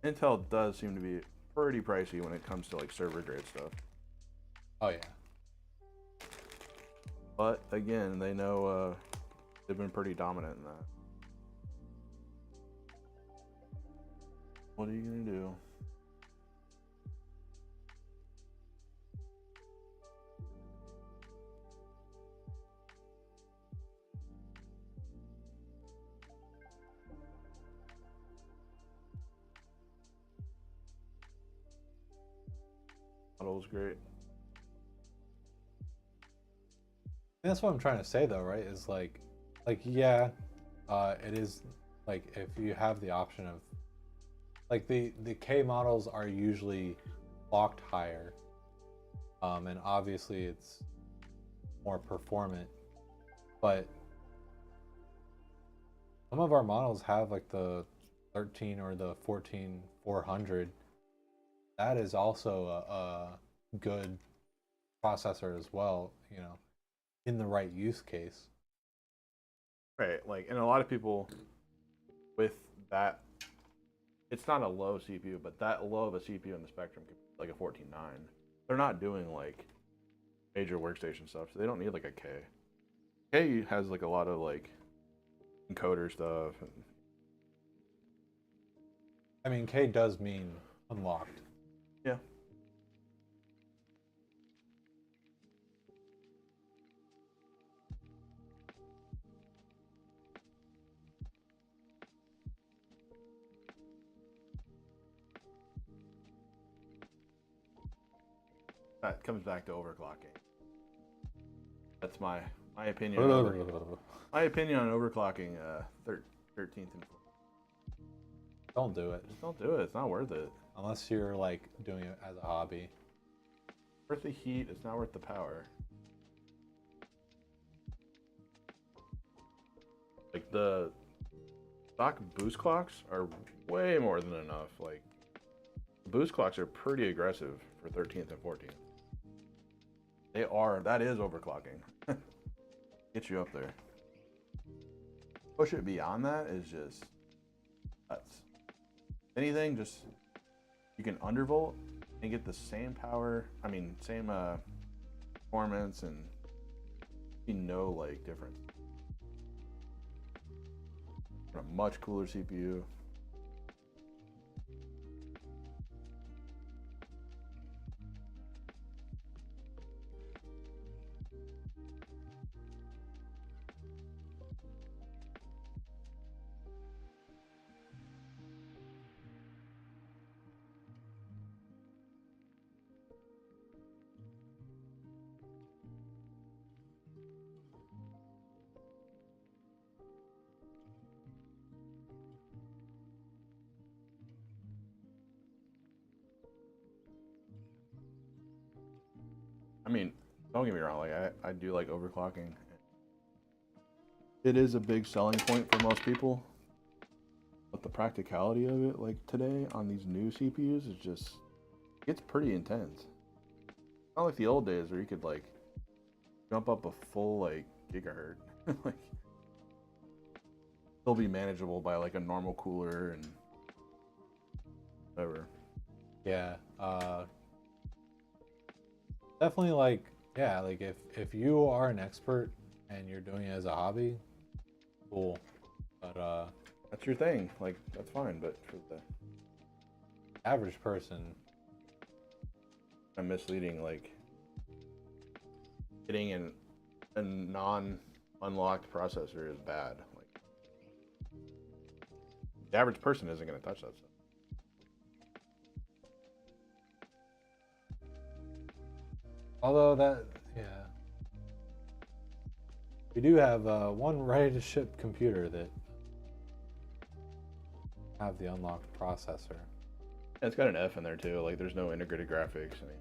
Intel does seem to be pretty pricey when it comes to like server grade stuff. Oh yeah. But again, they know they've been pretty dominant in that. What are you gonna do? Model's great. That's what I'm trying to say though, right? Is like yeah, it is like if you have the option of like the K models are usually locked higher, and obviously it's more performant, but some of our models have like the 13 or the 14400. That is also a good processor as well, in the right use case. Right, like, and a lot of people with that, it's not a low CPU, but that low of a CPU in the spectrum, like a 14.9, they're not doing like major workstation stuff, so they don't need like a K. K has like a lot of like encoder stuff. And... I mean, K does mean unlocked. Yeah. that comes back to overclocking. That's my opinion. My opinion on overclocking 13th and 14th. Don't do it. Just don't do it. It's not worth it. Unless you're like doing it as a hobby. Worth the heat. It's not worth the power. Like the stock boost clocks are way more than enough. Like boost clocks are pretty aggressive for 13th and 14th. They are. That is overclocking. Get you up there. Push it beyond that is just nuts. Anything, just you can undervolt and get the same power. I mean, same performance and no like difference. A much cooler CPU. I mean, don't get me wrong, like I do like overclocking. It is a big selling point for most people. But the practicality of it, like today on these new CPUs, is just, it's pretty intense. Not like the old days where you could like jump up a full like gigahertz. Like still be manageable by like a normal cooler and whatever. Yeah. Definitely like, yeah, like if you are an expert and you're doing it as a hobby, cool. But that's your thing, like that's fine, but for the average person, I'm misleading, like getting a non-unlocked processor is bad. Like the average person isn't going to touch that stuff. although that, yeah, we do have one ready-to-ship computer that have the unlocked processor. And it's got an F in there too. Like there's no integrated graphics. I mean,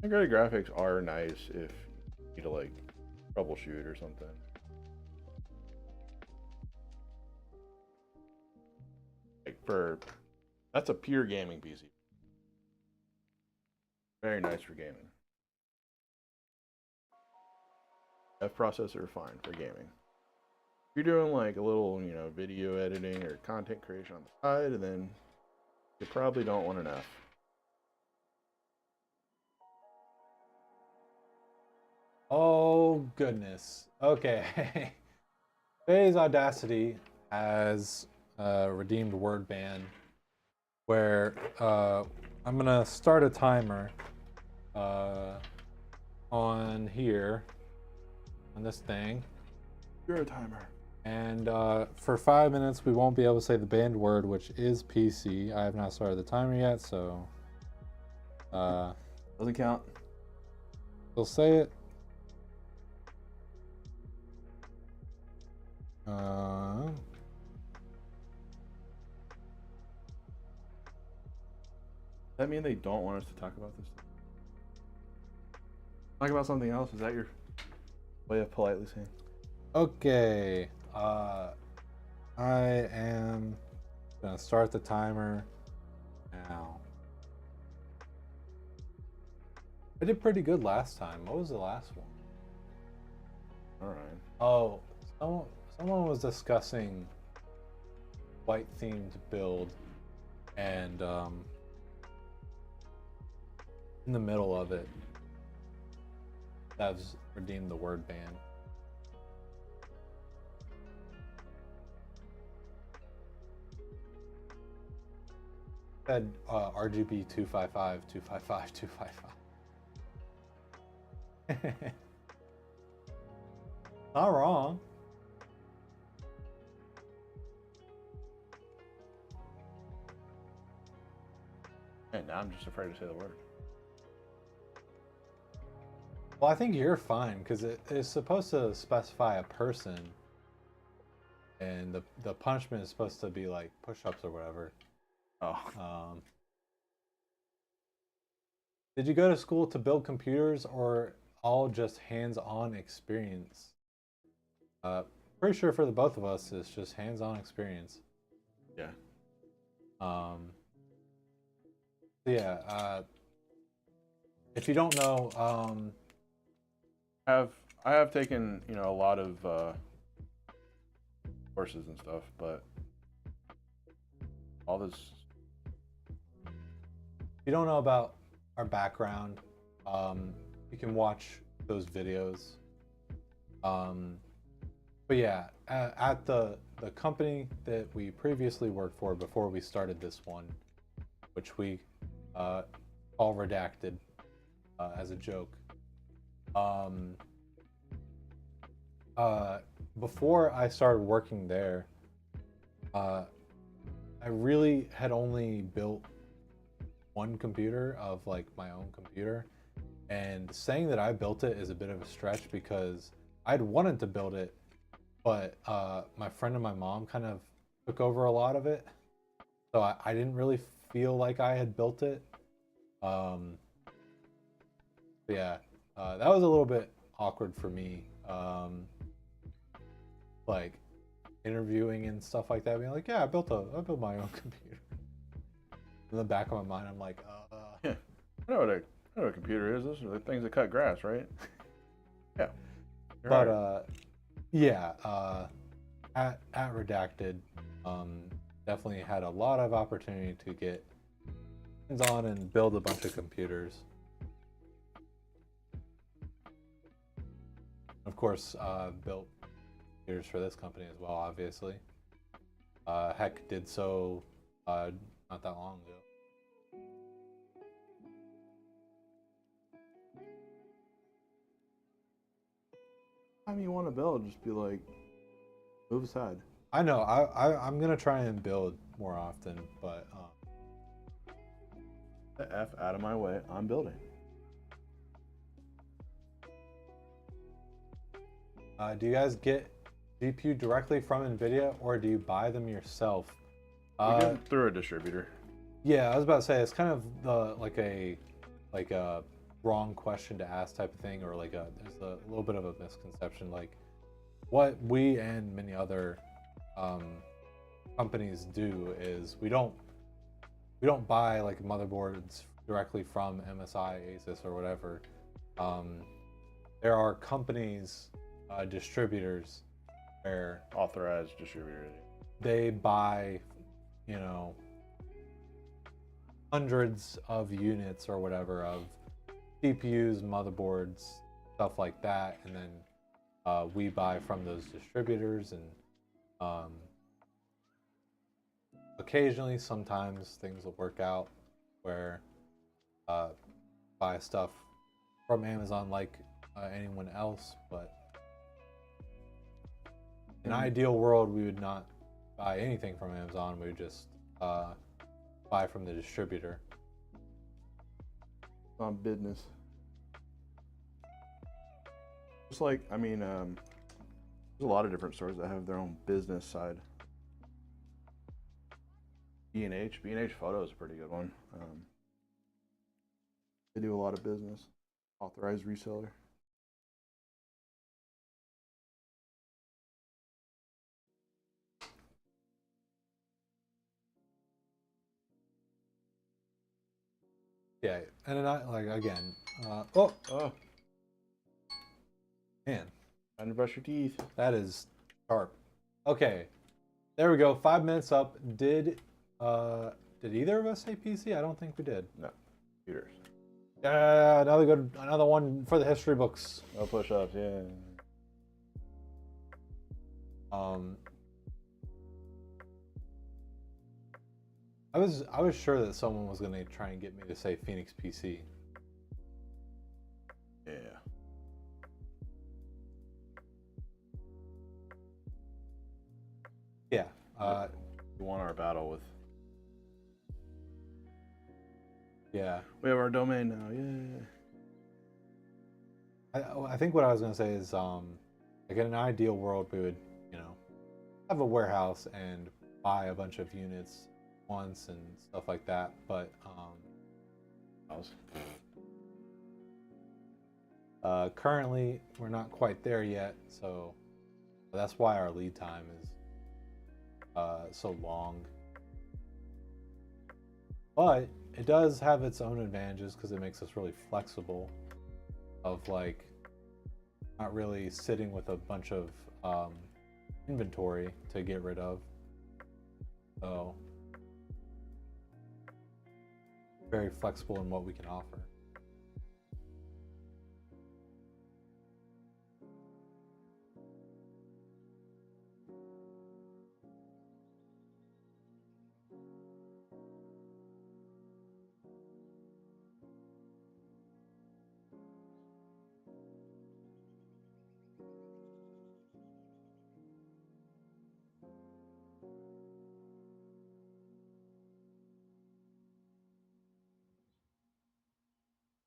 integrated graphics are nice if you need to like troubleshoot or something. Like that's a pure gaming PC. Very nice for gaming. F processor, fine for gaming. If you're doing like a little, video editing or content creation on the side, then you probably don't want an F. Oh goodness. Okay. Phase Audacity has redeemed word ban where I'm gonna start a timer on here on this thing. You're a timer. And for 5 minutes, we won't be able to say the banned word, which is PC. I have not started the timer yet, so Doesn't count. we'll say it. Does that mean they don't want us to talk about this? Talk about something else? Is that your way of politely saying? Okay. I am gonna start the timer now. I did pretty good last time. What was the last one? All right. Oh, someone was discussing white themed build, and in the middle of it, Devs redeemed the word ban. Said RGB 255 255 255. Not wrong. And now I'm just afraid to say the word. Well, I think you're fine because it is supposed to specify a person, and the punishment is supposed to be like push-ups or whatever. Oh, Did you go to school to build computers or all just hands-on experience? Pretty sure for the both of us, it's just hands-on experience. yeah. So yeah. If you don't know, I have taken, you know, a lot of courses and stuff, but all this. if you don't know about our background, you can watch those videos. But yeah, at the company that we previously worked for before we started this one, which we all redacted as a joke. Before I started working there, I really had only built one computer of like my own computer, and saying that I built it is a bit of a stretch because I'd wanted to build it, but my friend and my mom kind of took over a lot of it, so I didn't really feel like I had built it. Yeah, that was a little bit awkward for me. Like interviewing and stuff like that, being like, "Yeah, I built my own computer." In the back of my mind, I'm like, Yeah, I know what a computer is. Those are the things that cut grass, right? Yeah. But right. yeah, at Redacted, definitely had a lot of opportunity to get hands on and build a bunch of computers. Of course, built computers for this company as well, obviously. Heck, did so not that long ago. Time you want to build, just be like, move aside. I know. I'm gonna try and build more often, but The F out of my way. I'm building. do you guys get GPU directly from NVIDIA or do you buy them yourself? We get them through a distributor. Yeah, I was about to say it's kind of the like a wrong question to ask type of thing, or like there's a little bit of a misconception. Like what we and many other companies do is we don't buy like motherboards directly from MSI, Asus, or whatever. There are companies, distributors, where Authorized distributor. they buy, you know, hundreds of units or whatever of CPUs, motherboards, stuff like that, and then we buy from those distributors, and occasionally, sometimes things will work out where buy stuff from Amazon like anyone else, but in an ideal world, we would not buy anything from Amazon. We would just buy from the distributor. On business. Just like, I mean, there's a lot of different stores that have their own business side. B&H Photo is a pretty good one. They do a lot of business. Authorized reseller. Yeah, and then I like again. Oh, Man, time to brush your teeth. that is sharp. Okay, there we go. 5 minutes up. Did either of us say PC? I don't think we did. No, computers. Yeah, another one for the history books. No push-ups. Yeah. I was sure that someone was gonna try and get me to say Phoenix PC. Yeah. Yeah. We won our battle with Yeah. We have our domain now. Yeah. I think what I was gonna say is, like in an ideal world, we would, you know, have a warehouse and buy a bunch of units once and stuff like that. But currently, we're not quite there yet, so that's why our lead time is so long. But it does have its own advantages because it makes us really flexible. Of like not really sitting with a bunch of inventory to get rid of. So very flexible in what we can offer.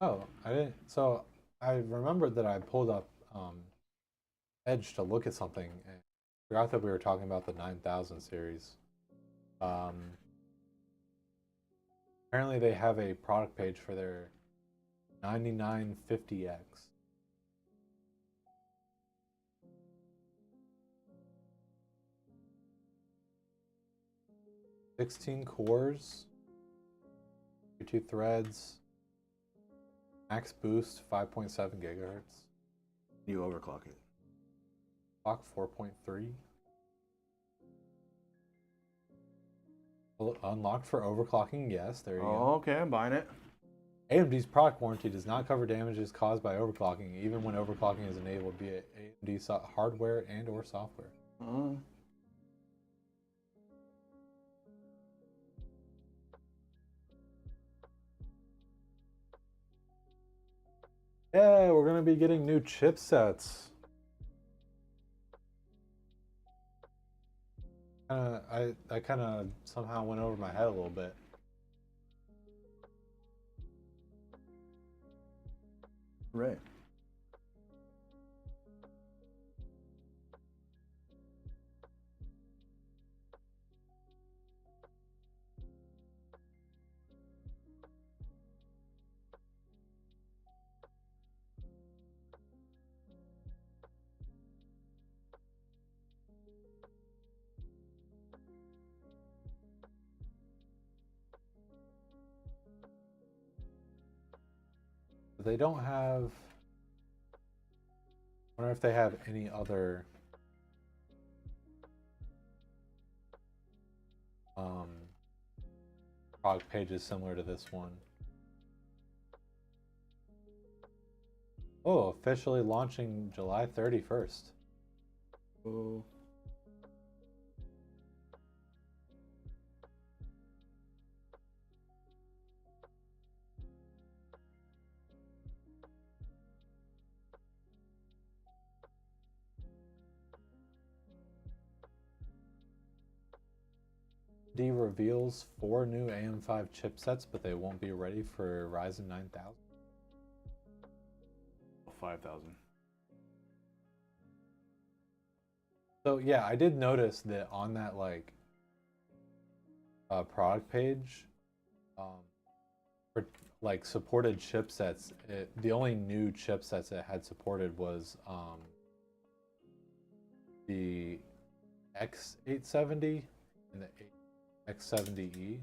Oh, I didn't. So I remembered that I pulled up Edge to look at something and forgot that we were talking about the 9000 series. Um, Apparently, they have a product page for their 9950X. 16 cores, 32 threads, max boost 5.7 gigahertz, You overclock it. clock 4.3. Unlocked for overclocking, yes, there you go. Okay, I'm buying it. AMD's product warranty does not cover damages caused by overclocking, even when overclocking is enabled via AMD hardware and or software. Yeah, we're gonna be getting new chipsets. I kind of somehow went over my head a little bit. Right. But they don't have. I wonder if they have any other um, product pages similar to this one. Oh, officially launching July 31st. Oh. D reveals 4 new AM5 chipsets, but they won't be ready for Ryzen 9000. 5,000. So yeah, I did notice that on that like product page, um, for like supported chipsets, the only new chipsets it had supported was the X870 and the X70E.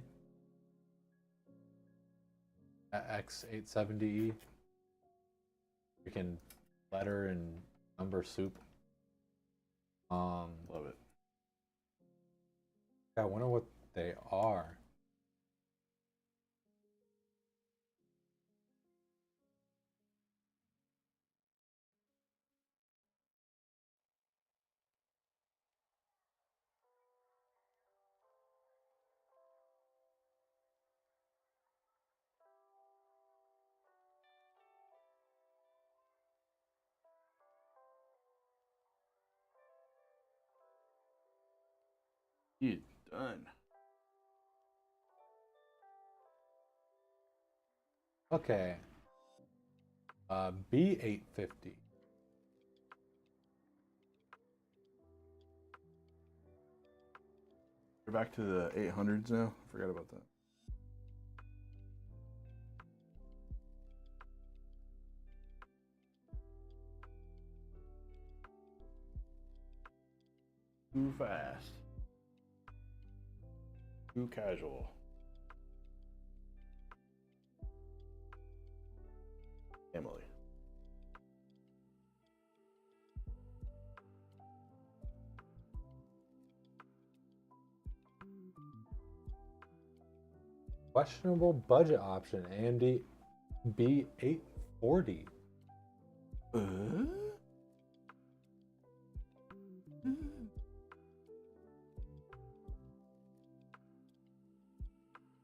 X870E. Freaking letter and number soup. Love it. I wonder what they are. You done. Okay. B850. We're back to the 800s now. Forgot about that. Too fast. Too casual. Emily. Questionable budget option. AMD B840.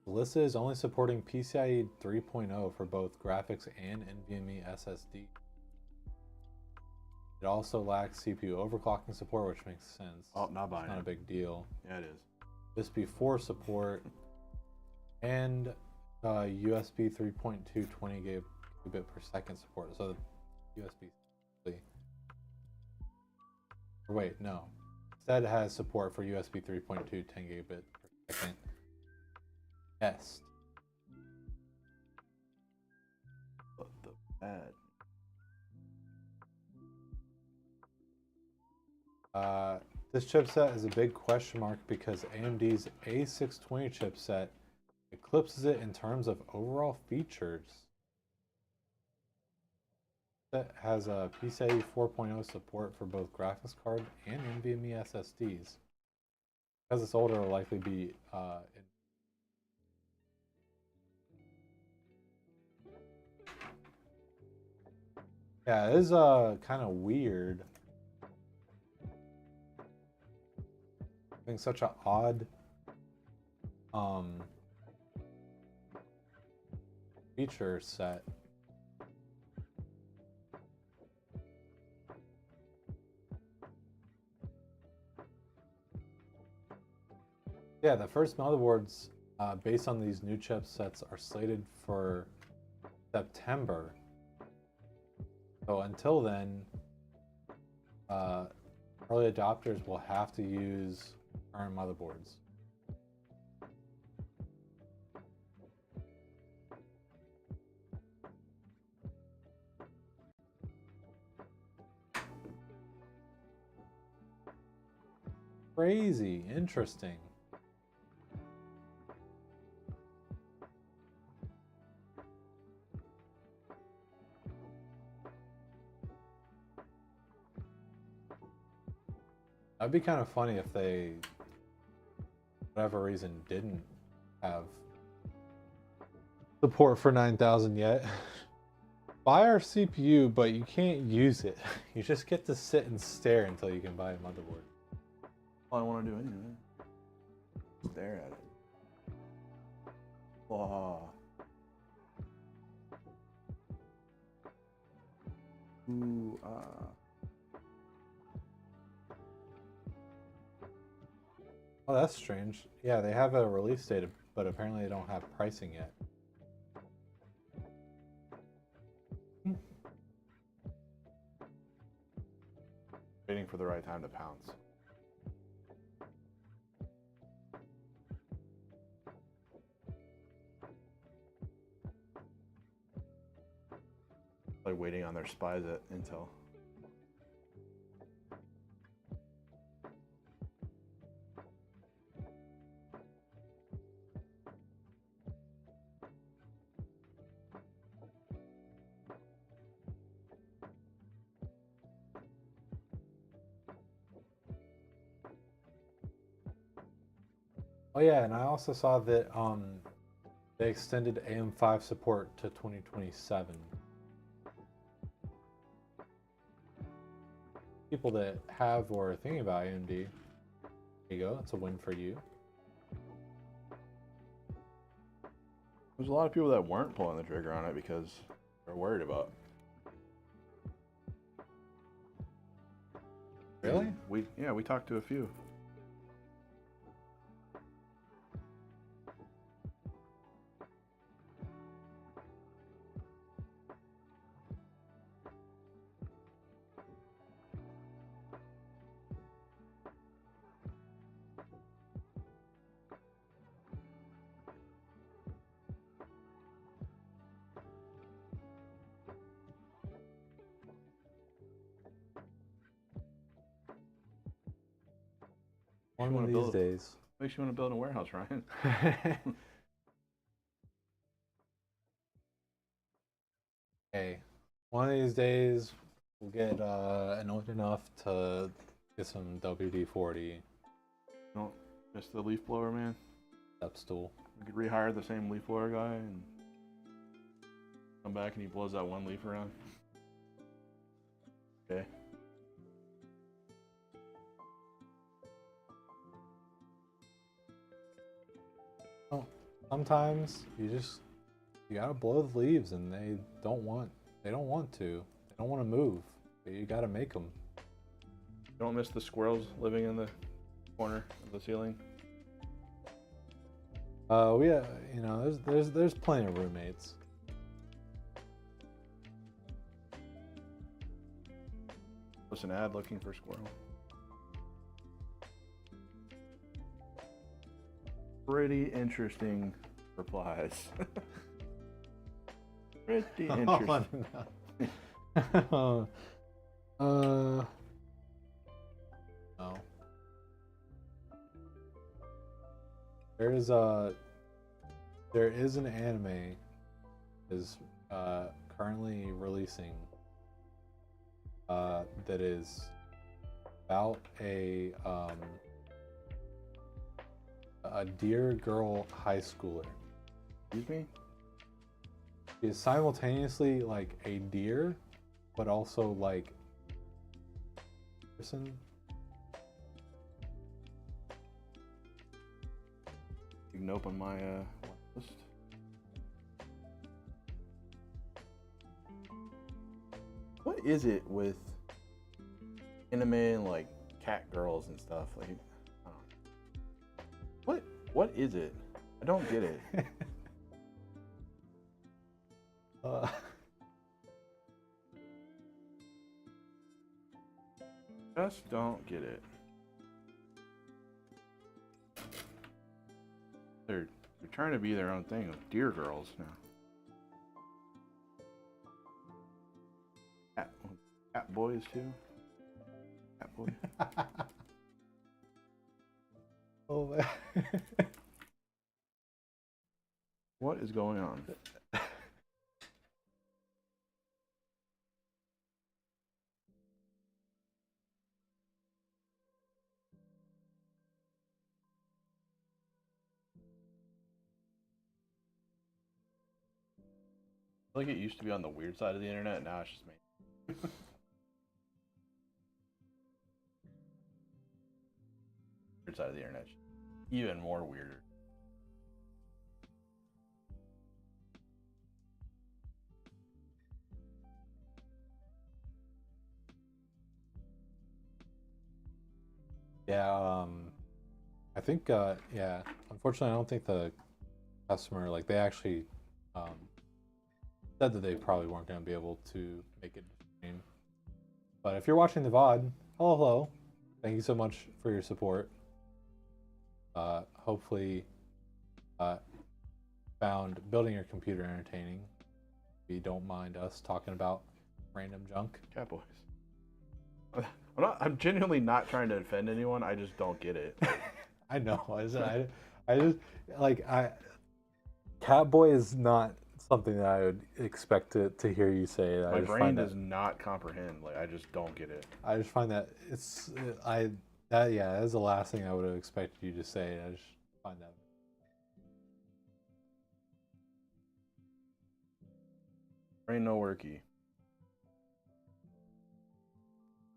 Alyssa is only supporting PCIe 3.0 for both graphics and NVMe SSD. It also lacks CPU overclocking support, which makes sense. Oh, not buying It's not a it. big deal. Yeah, it is. USB 4 support and USB 3.2 20 gigabit per second support. So USB. Or wait, no. Instead, it has support for USB 3.2 10 gigabit per second. Yes. What the bad? This chipset is a big question mark because AMD's A620 chipset eclipses it in terms of overall features. It has a PCIe 4.0 support for both graphics card and NVMe SSDs. Because it's older, it will likely be yeah, it is kind of weird. Having such an odd feature set. Yeah, the first motherboards based on these new chipsets are slated for September. So until then, early adopters will have to use current motherboards. Crazy, interesting. That'd be kind of funny if they, for whatever reason, didn't have support for 9000 yet. Buy our CPU, but you can't use it. You just get to sit and stare until you can buy a motherboard. All I want to do anyway. Stare at it. Wow. Ooh, Oh, that's strange. Yeah, they have a release date, but apparently they don't have pricing yet. Waiting for the right time to pounce. Like waiting on their spies at Intel. Oh yeah, and I also saw that they extended AM5 support to 2027. People that have or are thinking about AMD, there you go, it's a win for you. There's a lot of people that weren't pulling the trigger on it because they're worried about. Really? We talked to a few. you One want of to these build? days. Makes you want to build a warehouse, Ryan? Hey, one of these days we'll get annoyed enough to get some WD-40 Don't miss the leaf blower, man. step stool. We could rehire the same leaf blower guy and come back and he blows that one leaf around. Okay. Oh, sometimes you gotta blow the leaves, and they don't want to. They don't want to move. But you gotta make them. Don't miss the squirrels living in the corner of the ceiling. There's plenty of roommates. What's an ad looking for squirrel? Pretty interesting replies. Pretty interesting. Oh, no. No. There is an anime is currently releasing that is about a dear girl high schooler. Excuse me? She is simultaneously like a deer, but also like person. You can open my list. What is it with anime and like cat girls and stuff? Like, I don't know. What is it? I don't get it. Just don't get it. They're trying to be their own thing with deer girls now. Cat boys too. Cat boys. Oh man. What is going on? I feel like it used to be on the weird side of the internet, now it's just me. Weird side of the internet, even more weirder. Yeah, I think yeah. Unfortunately, I don't think the customer like they actually said that they probably weren't going to be able to make it stream. But if you're watching the VOD, hello. Thank you so much for your support. Hopefully, found building your computer entertaining. If you don't mind us talking about random junk. Cat boys. I'm genuinely not trying to offend anyone. I just don't get it. I know. I just like Catboy is not something that I would expect to hear you say. My brain does not comprehend. Like, I just don't get it. I just find that that's the last thing I would have expected you to say. I just find that. Brain no worky.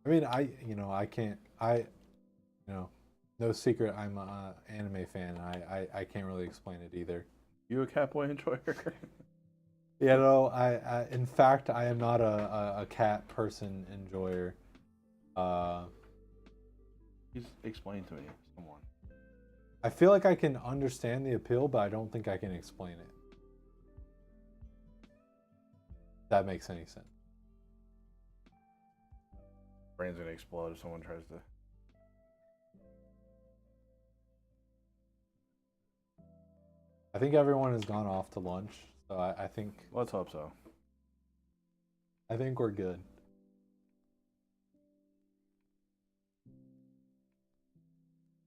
I mean, no secret. I'm an anime fan. I can't really explain it either. You a Catboy enjoyer? Yeah, no, I in fact, I am not a cat person enjoyer. Please explain to me, someone. I feel like I can understand the appeal, but I don't think I can explain it. If that makes any sense. Brain's gonna explode if someone tries to. I think everyone has gone off to lunch, so I think. Let's hope so. I think we're good.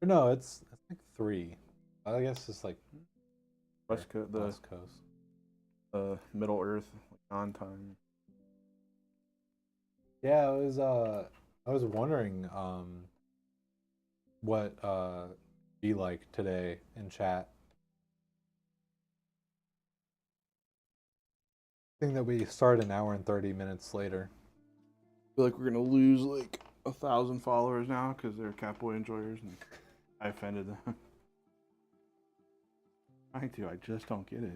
Or no, it's like 3. I guess it's like West Coast, West Coast. Middle Earth, like on time. Yeah, I was wondering what be like today in chat. I think that we start an hour and 30 minutes later. I feel like we're gonna lose like 1,000 followers now because they're Catboy enjoyers, and I offended them. I do. I just don't get it.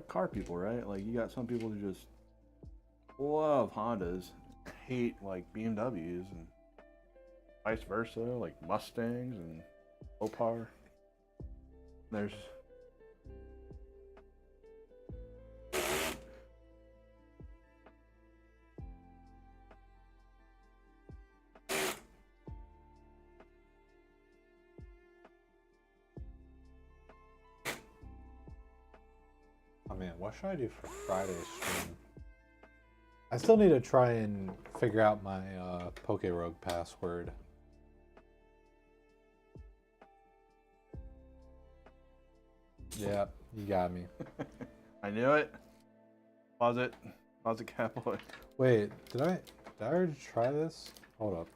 Car people, right? Like you got some people who just love Hondas, hate like BMWs, and vice versa, like Mustangs and Opar. There's Oh man, what should I do for Friday's stream? I still need to try and figure out my PokeRogue password. Yeah, you got me. I knew it. Pause it. Pause it, Catboy. Wait, did I already try this? Hold up.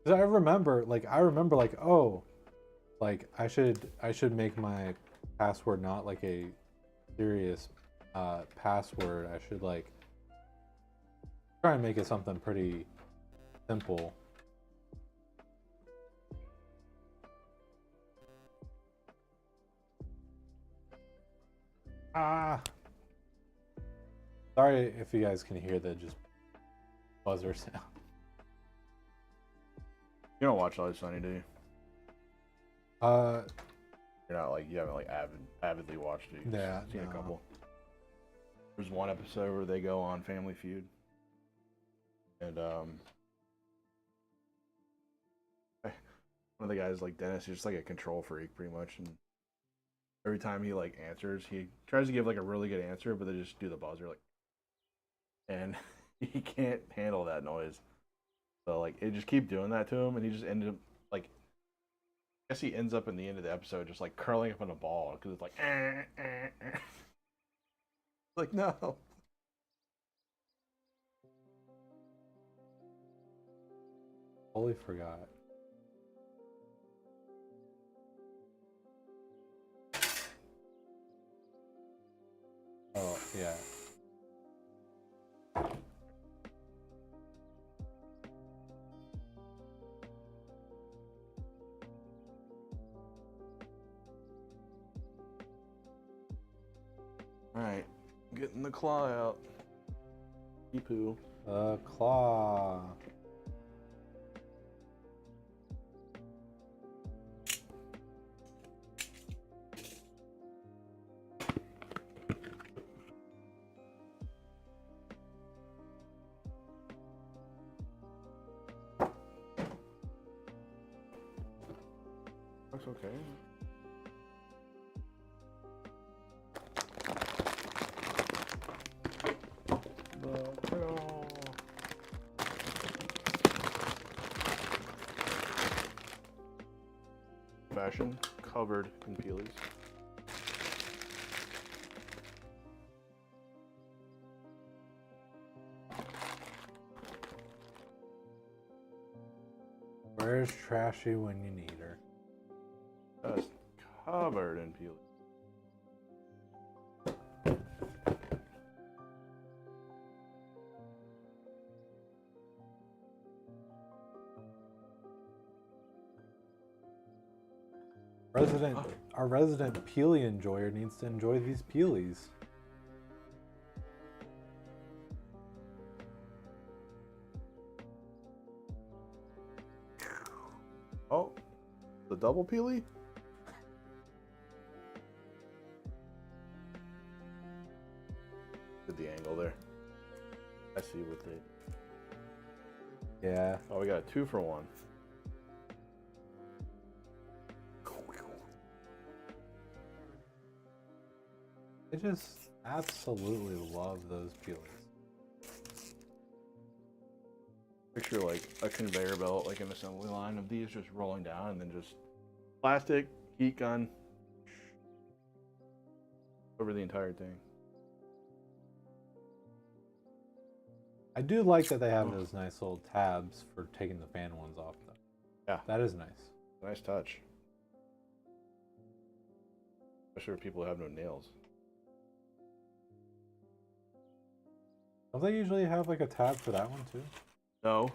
Cause I remember, like, oh, like I should make my password not like a serious password. I should like try and make it something pretty simple. Ah, sorry if you guys can hear the just buzzer sound. You don't watch Always Sunny, do you? Uh, You're not like you haven't like avidly watched it. You've yeah, seen no. a couple. There's one episode where they go on Family Feud, and one of the guys, like Dennis, is just like a control freak pretty much, and every time he like answers, he tries to give like a really good answer, but they just do the buzzer like, and he can't handle that noise. So like it just keep doing that to him, and he just ended up like, I guess he ends up in the end of the episode just like curling up in a ball because it's like, like no. Totally forgot. Oh yeah. All right, getting the claw out. Poo. Claw. That's okay. Fashion covered in peelies. Where's Trashy when you need her? Just covered in peelies. our resident Peely enjoyer needs to enjoy these Peelies. Oh, the double peely? Did the angle there. I see what they... Yeah. Oh, we got a 2-for-1. I just absolutely love those Peelies. Picture like a conveyor belt, like an assembly line of these just rolling down, and then just plastic, heat gun over the entire thing. I do like that they have those nice little tabs for taking the fan ones off, though. Yeah. That is nice. Nice touch. Especially for people who have no nails. Don't they usually have like a tab for that one too? No.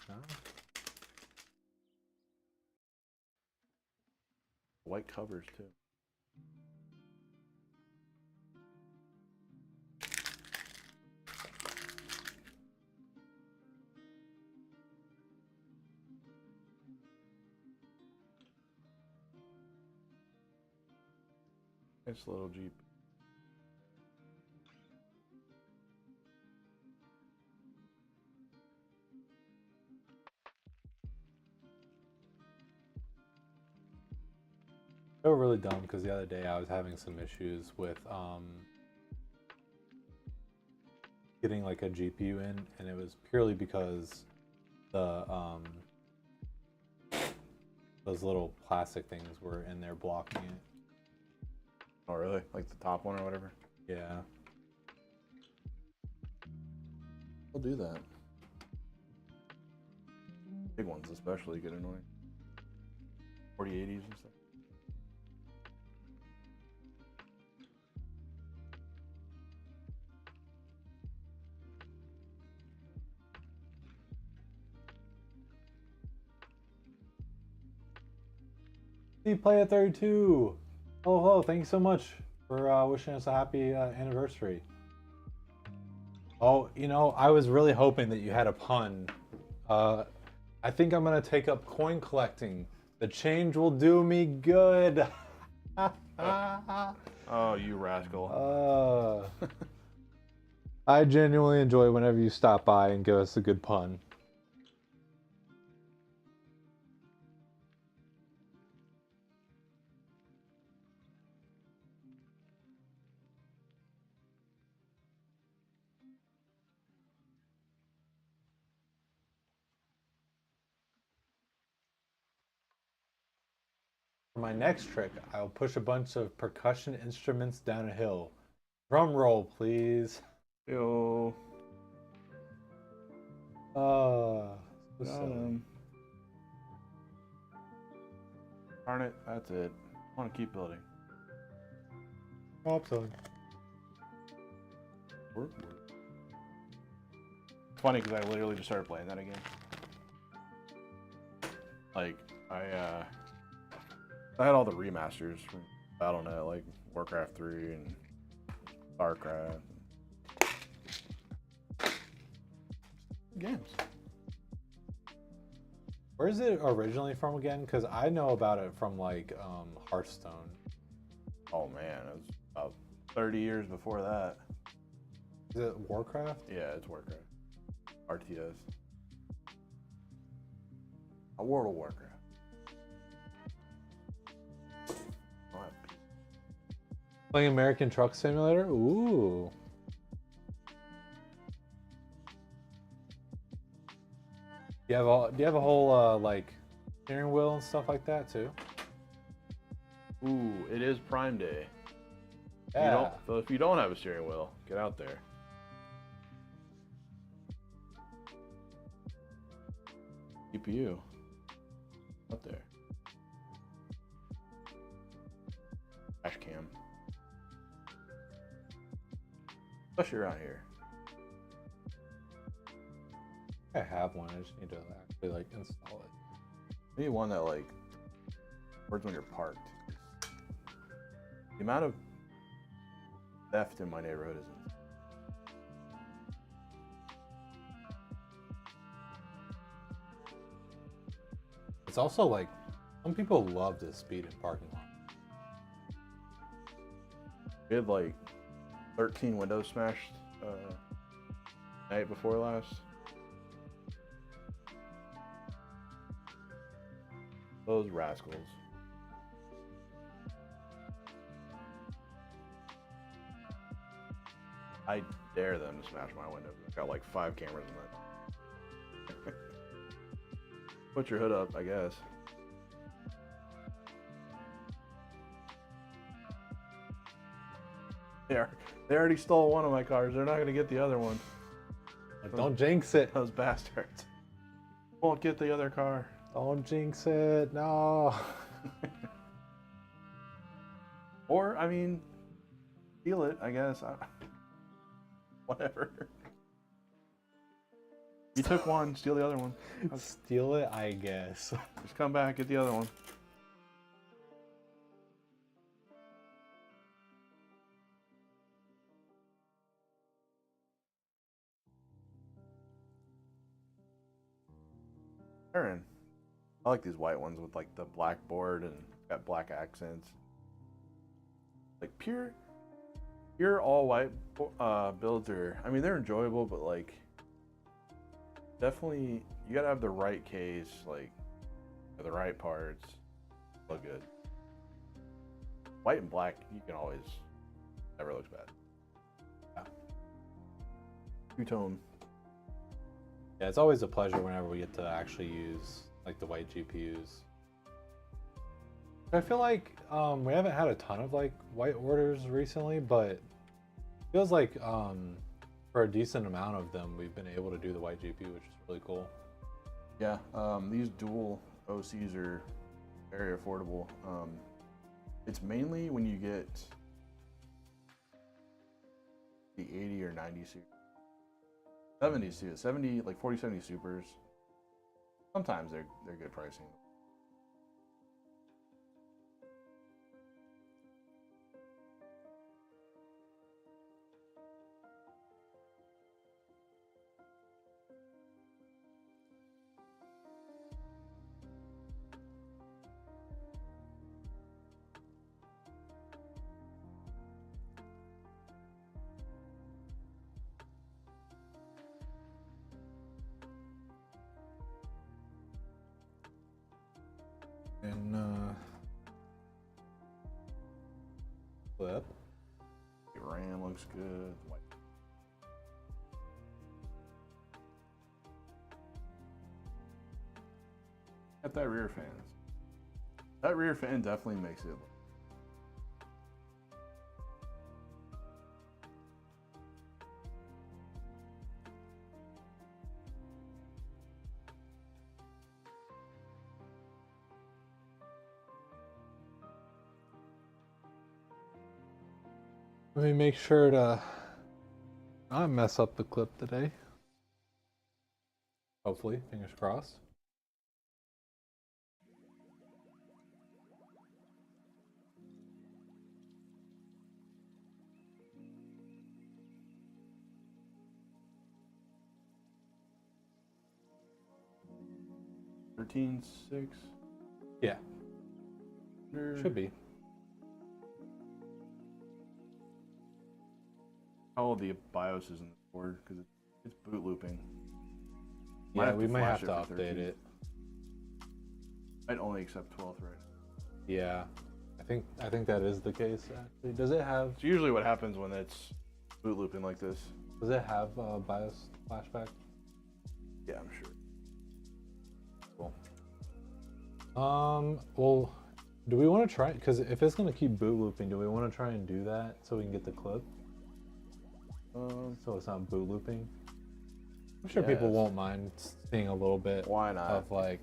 No? White covers too. Nice little Jeep. They were really dumb because the other day I was having some issues with getting like a GPU in, and it was purely because the those little plastic things were in there blocking it. Oh, really? Like the top one or whatever? Yeah. We'll do that. Big ones especially get annoying. 4080s and stuff. See, play at 32. Hello, thank you so much for wishing us a happy anniversary. Oh, you know, I was really hoping that you had a pun. I think I'm gonna take up coin collecting. The change will do me good. Oh, you rascal. I genuinely enjoy whenever you stop by and give us a good pun. For my next trick, I'll push a bunch of percussion instruments down a hill. Drum roll, please. Yo. So Got silly. him. Darn it, that's it. I want to keep building. Drop zone. It's funny because I literally just started playing that again. Like, I had all the remasters from Battle.net, like Warcraft 3 and StarCraft. Games. Where is it originally from again? Because I know about it from like Hearthstone. Oh man, it was about 30 years before that. Is it Warcraft? Yeah, it's Warcraft. RTS. A World of Warcraft. Playing American Truck Simulator? Ooh. Do you have a whole like steering wheel and stuff like that too? Ooh, it is Prime Day. Yeah. So if you don't have a steering wheel, get out there. CPU. Up there. Dash cam. Especially around here. I have one. I just need to actually like install it. Maybe one that like works when you're parked. The amount of theft in my neighborhood is insane. It's also like some people love to speed in parking lots. We had like 13 windows smashed night before last. Those rascals. I dare them to smash my window. I've got like 5 cameras in that. Put your hood up, I guess. They already stole one of my cars. They're not gonna get the other one. Don't jinx it. Those bastards won't get the other car. Don't jinx it. No. Or, I mean, steal it, I guess. Whatever. You took one, steal the other one. Steal it, I guess. Just come back, get the other one. Syren. I like these white ones with like the black board and got black accents. Like pure all white builds are, I mean, they're enjoyable, but like definitely you gotta have the right case, like the right parts, look good. White and black, you can always, never looks bad. Yeah. Two-tone. Yeah, it's always a pleasure whenever we get to actually use like the white GPUs. I feel like we haven't had a ton of like white orders recently, but it feels like for a decent amount of them we've been able to do the white GPU, which is really cool. Yeah, these dual OCs are very affordable. It's mainly when you get the 80 or 90 series. 70s too. 70, like 4070 supers. Sometimes they're good pricing. And flip. The RAM looks good. White. Got that rear fan. That rear fan definitely makes it. Let me make sure to not mess up the clip today. Hopefully, fingers crossed. $13.6. Yeah, should be. How old the BIOS is in the board because it's boot looping. Yeah, we might have flash to for update 13. it. I'd only accept 12 right now. Yeah, I think that is the case. Actually, does it have? It's usually what happens when it's boot looping like this. Does it have BIOS flashback? Yeah, I'm sure. Cool. Well, do we want to try? Because if it's gonna keep boot looping, do we want to try and do that so we can get the clip? So it's not boot looping. I'm sure people yes. won't mind seeing a little bit. Why not? Of like,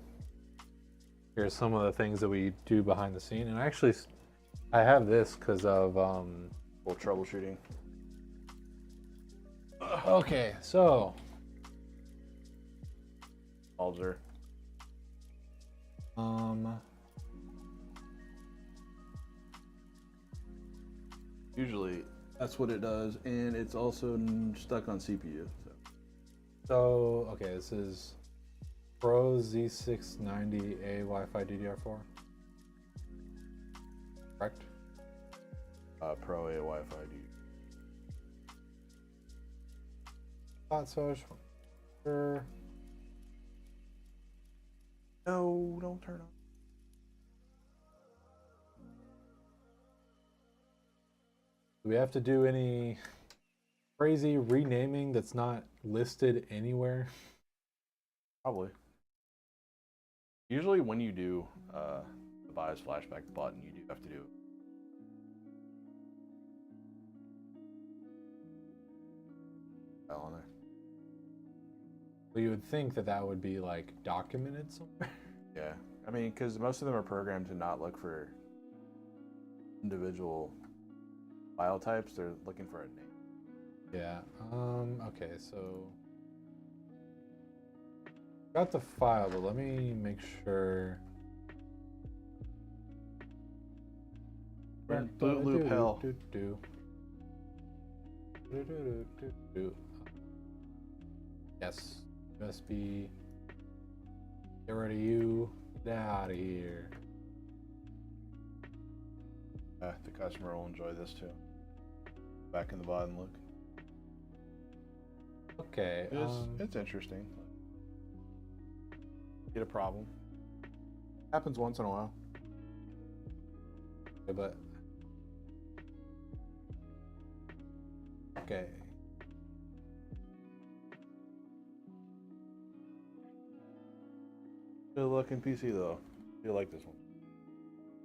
here's some of the things that we do behind the scene. And actually, I have this because of Well, troubleshooting. Okay, so Alzer. Usually, that's what it does, and it's also stuck on CPU. So okay, this is Pro Z690A Wi-Fi DDR4. Correct. Pro A Wi-Fi. Thought so. Sure. No, don't turn on. Do we have to do any crazy renaming that's not listed anywhere? Probably. Usually, when you do the BIOS flashback button, you do have to do file on there. Well, you would think that that would be like documented somewhere. Yeah, I mean, because most of them are programmed to not look for individual file types. They're looking for a name. Yeah. Okay, so got the file, but let me make sure. We're in boot loop hell. Yes. USB. Get rid of you. Get out of here. The customer will enjoy this too. Back in the bottom, look. Okay. It's interesting. Get a problem. Happens once in a while. Okay, but okay. Good looking PC though. You like this one?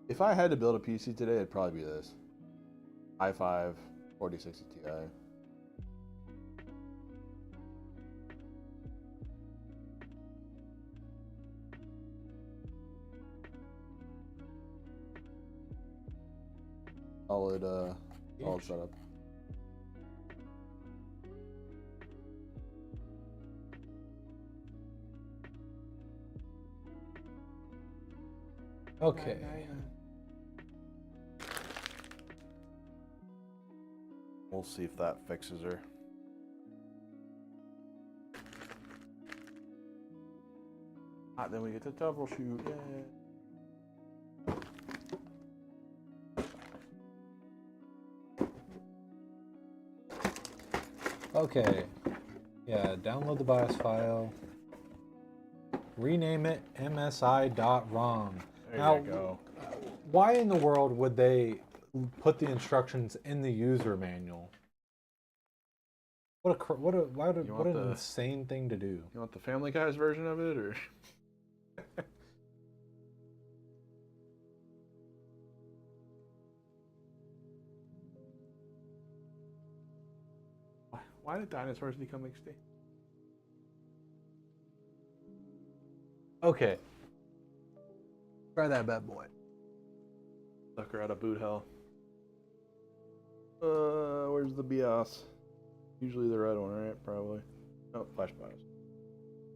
If I had to build a PC today, it'd probably be this i5 4060 Ti. Solid setup. Okay. We'll see if that fixes her. Then we get to troubleshoot. Yeah. Okay. Yeah, download the BIOS file. Rename it msi.rom. There Now, you go. why in the world would they put the instructions in the user manual? What an insane thing to do. You want the Family Guy's version of it, or? Why did dinosaurs become extinct? Okay. Try that bad boy. Sucker out of boot hell. Where's the BIOS? Usually the red one, right? Probably. Oh, flash BIOS.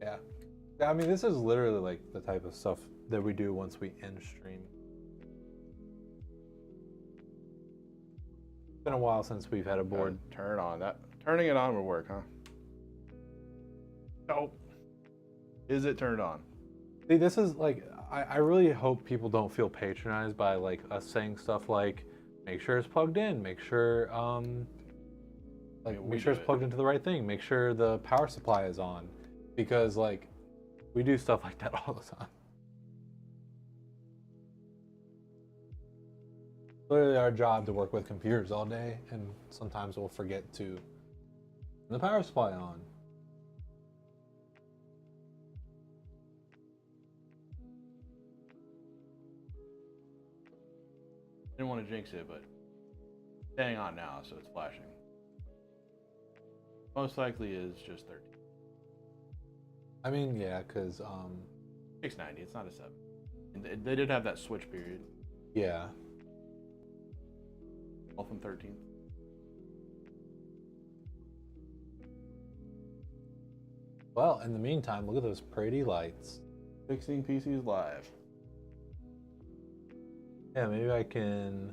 Yeah. I mean, this is literally like the type of stuff that we do once we end stream. It's been a while since we've had a board. Turn on that. Turning it on would work, huh? Nope. Is it turned on? See, this is like, I really hope people don't feel patronized by like us saying stuff like, make sure it's plugged in, make sure, make sure it's plugged into the right thing, make sure the power supply is on, because like, we do stuff like that all the time. Literally our job to work with computers all day, and sometimes we'll forget to turn the power supply on. Didn't want to jinx it, but staying on now, so it's flashing. Most likely is just 13. I mean, yeah, because 690, it's not a 7. And they did have that switch period. yeah. 12th and 13th. Well, in the meantime, look at those pretty lights. Fixing PCs live. Yeah, maybe I can.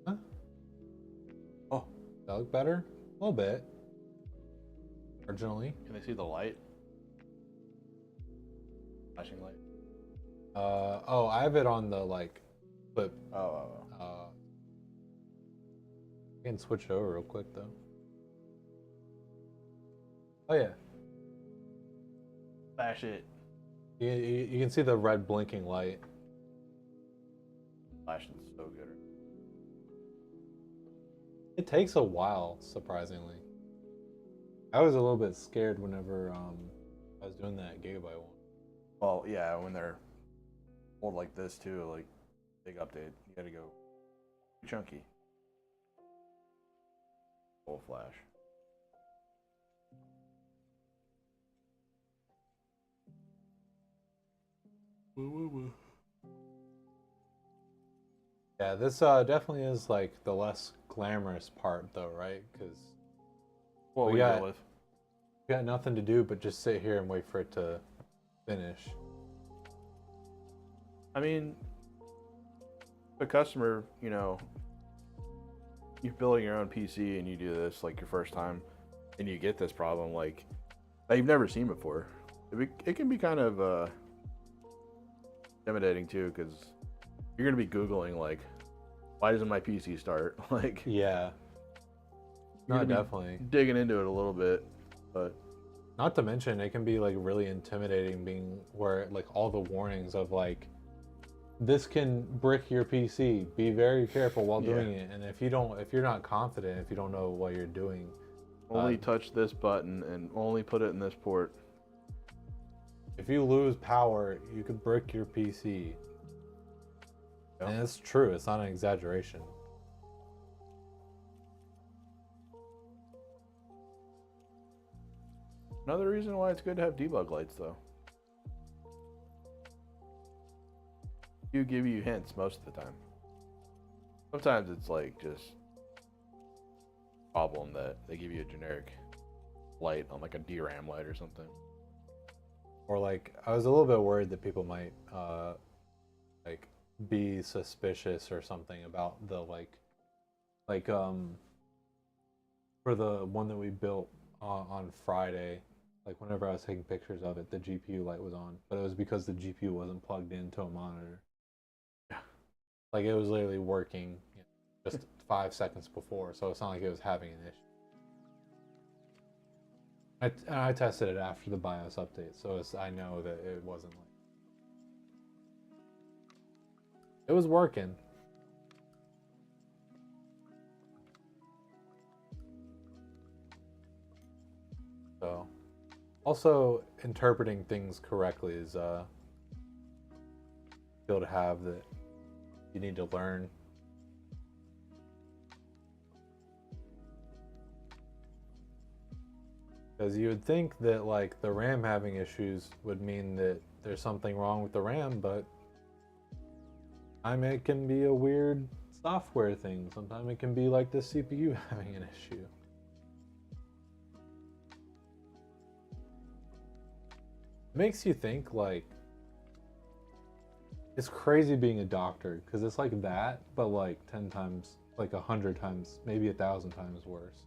Huh? That look better? A little bit. Originally. Can they see the light? Flashing light. Oh, I have it on the like flip. Oh. I can switch it over real quick though. Oh yeah. Flash it. You can see the red blinking light. Flashing so good. It takes a while, surprisingly. I was a little bit scared whenever I was doing that gigabyte one. Well, yeah, when they're old like this too, like big update, you gotta go chunky. Full flash. Yeah, this definitely is like the less glamorous part though, right? Because What we we got- deal with. we got nothing to do but just sit here and wait for it to finish. I mean, the customer, you know, you're building your own PC and you do this like your first time, and you get this problem like that you've never seen before. It can be kind of intimidating too, because you're gonna be googling like, why doesn't my PC start? Like, Yeah. You're No, gonna be- definitely. digging into it a little bit, but Not to mention, it can be like really intimidating being where like all the warnings of like, this can brick your PC. Be very careful while doing it. And if you're not confident, if you don't know what you're doing, only touch this button and only put it in this port. if you lose power, you could brick your PC. Yep. And it's true. It's not an exaggeration. Another reason why it's good to have debug lights, though. Do give you hints most of the time. Sometimes it's like just problem that they give you a generic light on like a DRAM light or something. Or like, I was a little bit worried that people might like be suspicious or something about the like for the one that we built on Friday. Like whenever I was taking pictures of it, the GPU light was on, but it was because the GPU wasn't plugged into a monitor. Yeah. Like it was literally working just 5 seconds before, so it's not like it was having an issue. I tested it after the BIOS update, so I know that it wasn't like it was working. So, also interpreting things correctly is a skill to have that you need to learn. Because you would think that like the RAM having issues would mean that there's something wrong with the RAM, but I mean it can be a weird software thing. Sometimes it can be like the CPU having an issue. It makes you think like it's crazy being a doctor because it's like that, but like 10 times, like 100 times, maybe 1,000 times worse.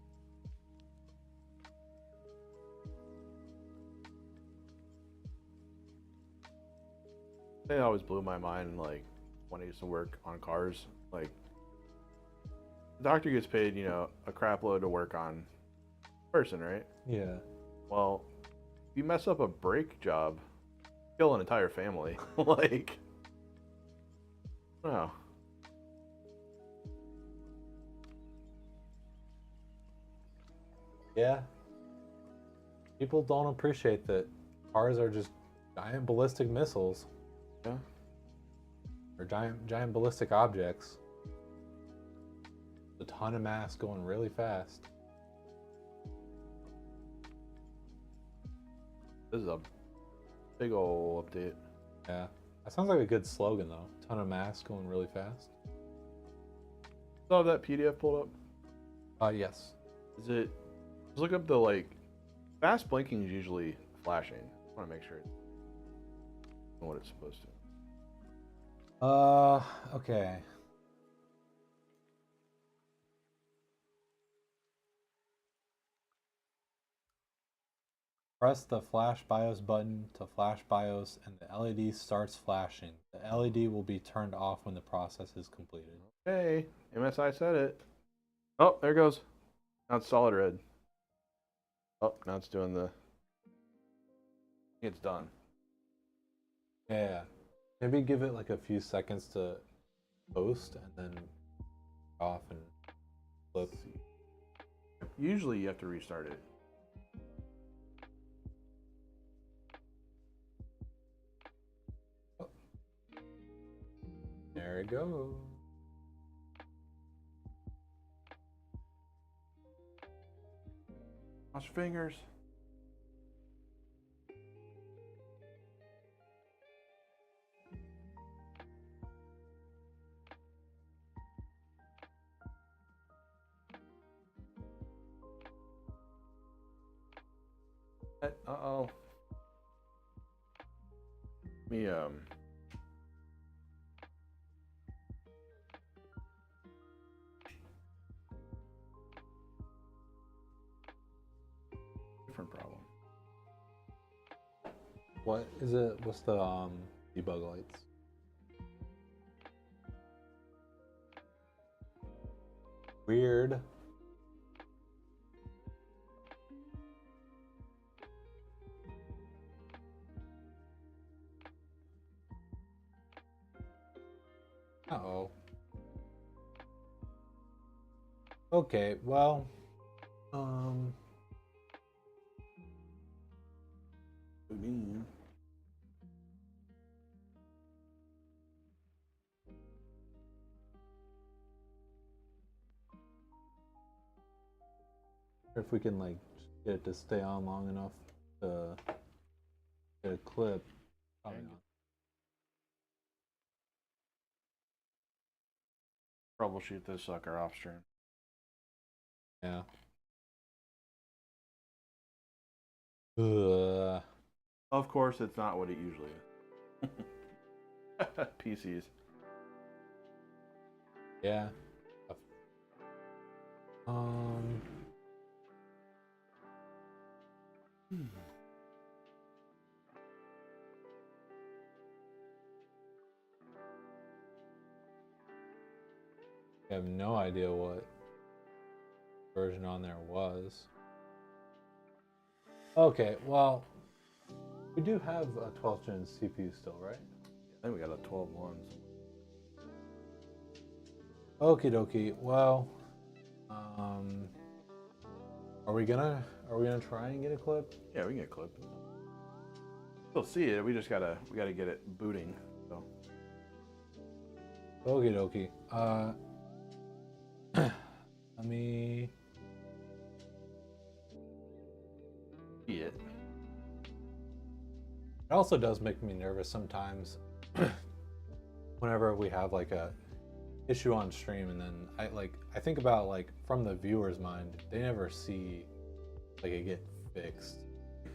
They always blew my mind, like when I used to work on cars. Like, the doctor gets paid, you know, a crap load to work on a person, right? Yeah. Well, if you mess up a brake job, kill an entire family. Like, wow. Yeah. People don't appreciate that cars are just giant ballistic missiles. Yeah. Or giant ballistic objects. A ton of mass going really fast. This is a big ol' update. Yeah. That sounds like a good slogan though. Ton of mass going really fast. Saw that PDF pulled up. Yes. Is it? Let's look up the like. Fast blinking is usually flashing. I want to make sure it's what it's supposed to. Okay. Press the Flash BIOS button to flash BIOS and the LED starts flashing. The LED will be turned off when the process is completed. Okay, MSI said it. Oh, there it goes. Now it's solid red. Oh, now it's doing the... It's done. Yeah. Maybe give it like a few seconds to post and then off and flip. Usually you have to restart it. There it goes. Cross your fingers. Uh-oh. Me, different problem. What is it? What's the debug lights? Weird. Uh-oh. Okay, well, What do you mean? if we can like get it to stay on long enough to get a clip. Probably not. Troubleshoot this sucker off stream. Yeah. Ugh. Of course, it's not what it usually is. PCs. Yeah. Um. I have no idea what version on there was. Okay, well, we do have a 12th gen CPU still, right? I think we got a 12 ones. Okie dokie. Well, are we gonna try and get a clip? Yeah, we can get a clip. We'll see it. We gotta get it booting. So. Okie dokie. Let me. See it. It also does make me nervous sometimes whenever we have like a issue on stream, and then I think about like from the viewer's mind, they never see like it get fixed,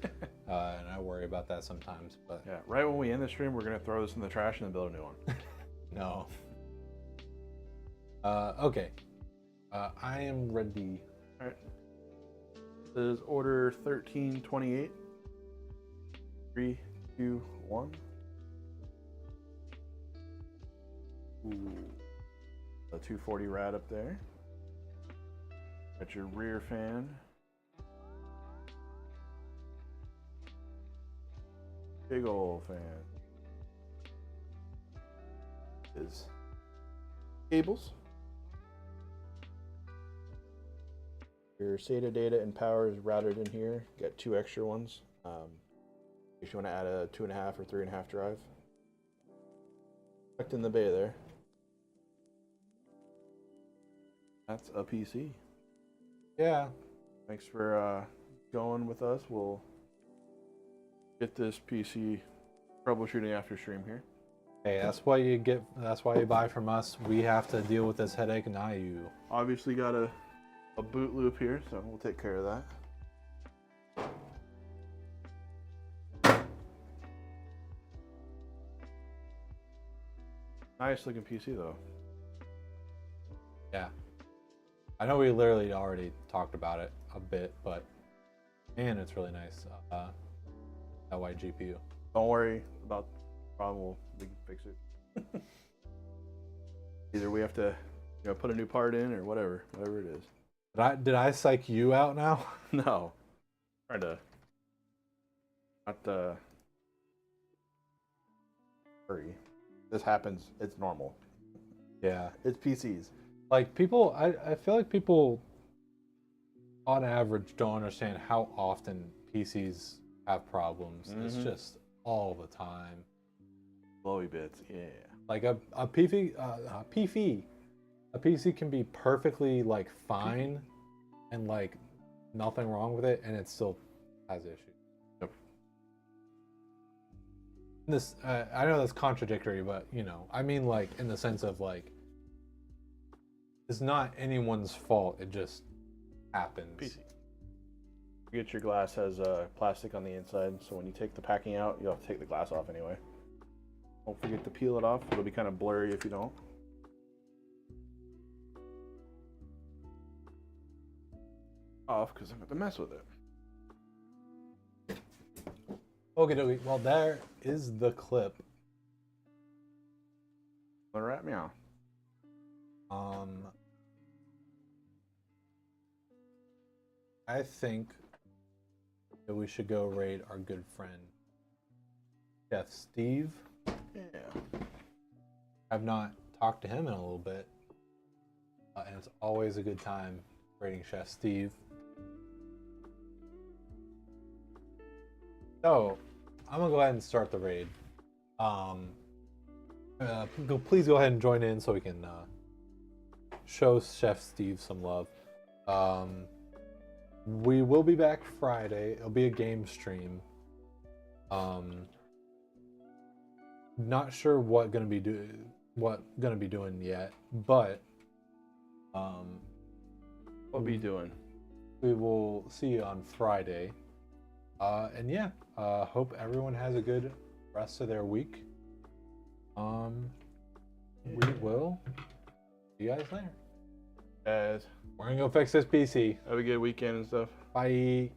and I worry about that sometimes. But Yeah, right when we end the stream, we're gonna throw this in the trash and then build a new one. no. Okay. I am ready. All right. This is order 1328. 3, 2, 1. Ooh. The 240 rad up there. Got your rear fan. Big old fan. Is cables. Your SATA data and power is routed in here. Got 2 extra ones. If you want to add a 2.5 or 3.5 drive. Tucked in the bay there. That's a PC. Yeah. Thanks for going with us. We'll get this PC troubleshooting after stream here. Hey, that's what you get. That's why you buy from us. We have to deal with this headache, not you. Obviously got a boot loop here, so we'll take care of that. Nice looking PC though. Yeah. I know we literally already talked about it a bit, but and it's really nice. That white GPU. Don't worry about the problem. We can fix it. Either we have to, put a new part in or whatever it is. Did I psych you out now? No, try to not hurry. This happens. It's normal. Yeah. It's PCs. Like people, I feel like people, on average, don't understand how often PCs have problems. It's just all the time. Blowy bits, yeah. Like a PC can be perfectly like fine, and like nothing wrong with it, and it still has issues. Yep. This I know that's contradictory, but I mean like in the sense of like it's not anyone's fault. It just happens. PC. Your glass has plastic on the inside, so when you take the packing out, you'll have to take the glass off anyway. Don't forget to peel it off. It'll be kind of blurry if you don't. Off because I'm going to mess with it. Okay, well there is the clip. Let her at meow. I think that we should go raid our good friend Chef Steve. Yeah. I've not talked to him in a little bit, and it's always a good time raiding Chef Steve. So I'm gonna go ahead and start the raid. Please go ahead and join in so we can show Chef Steve some love. We will be back Friday. It'll be a game stream. Not sure what gonna be doing yet, but What be doing? we will see you on Friday. And yeah, hope everyone has a good rest of their week. We will see you guys later. Guys, We're gonna go fix this PC. have a good weekend and stuff. Bye.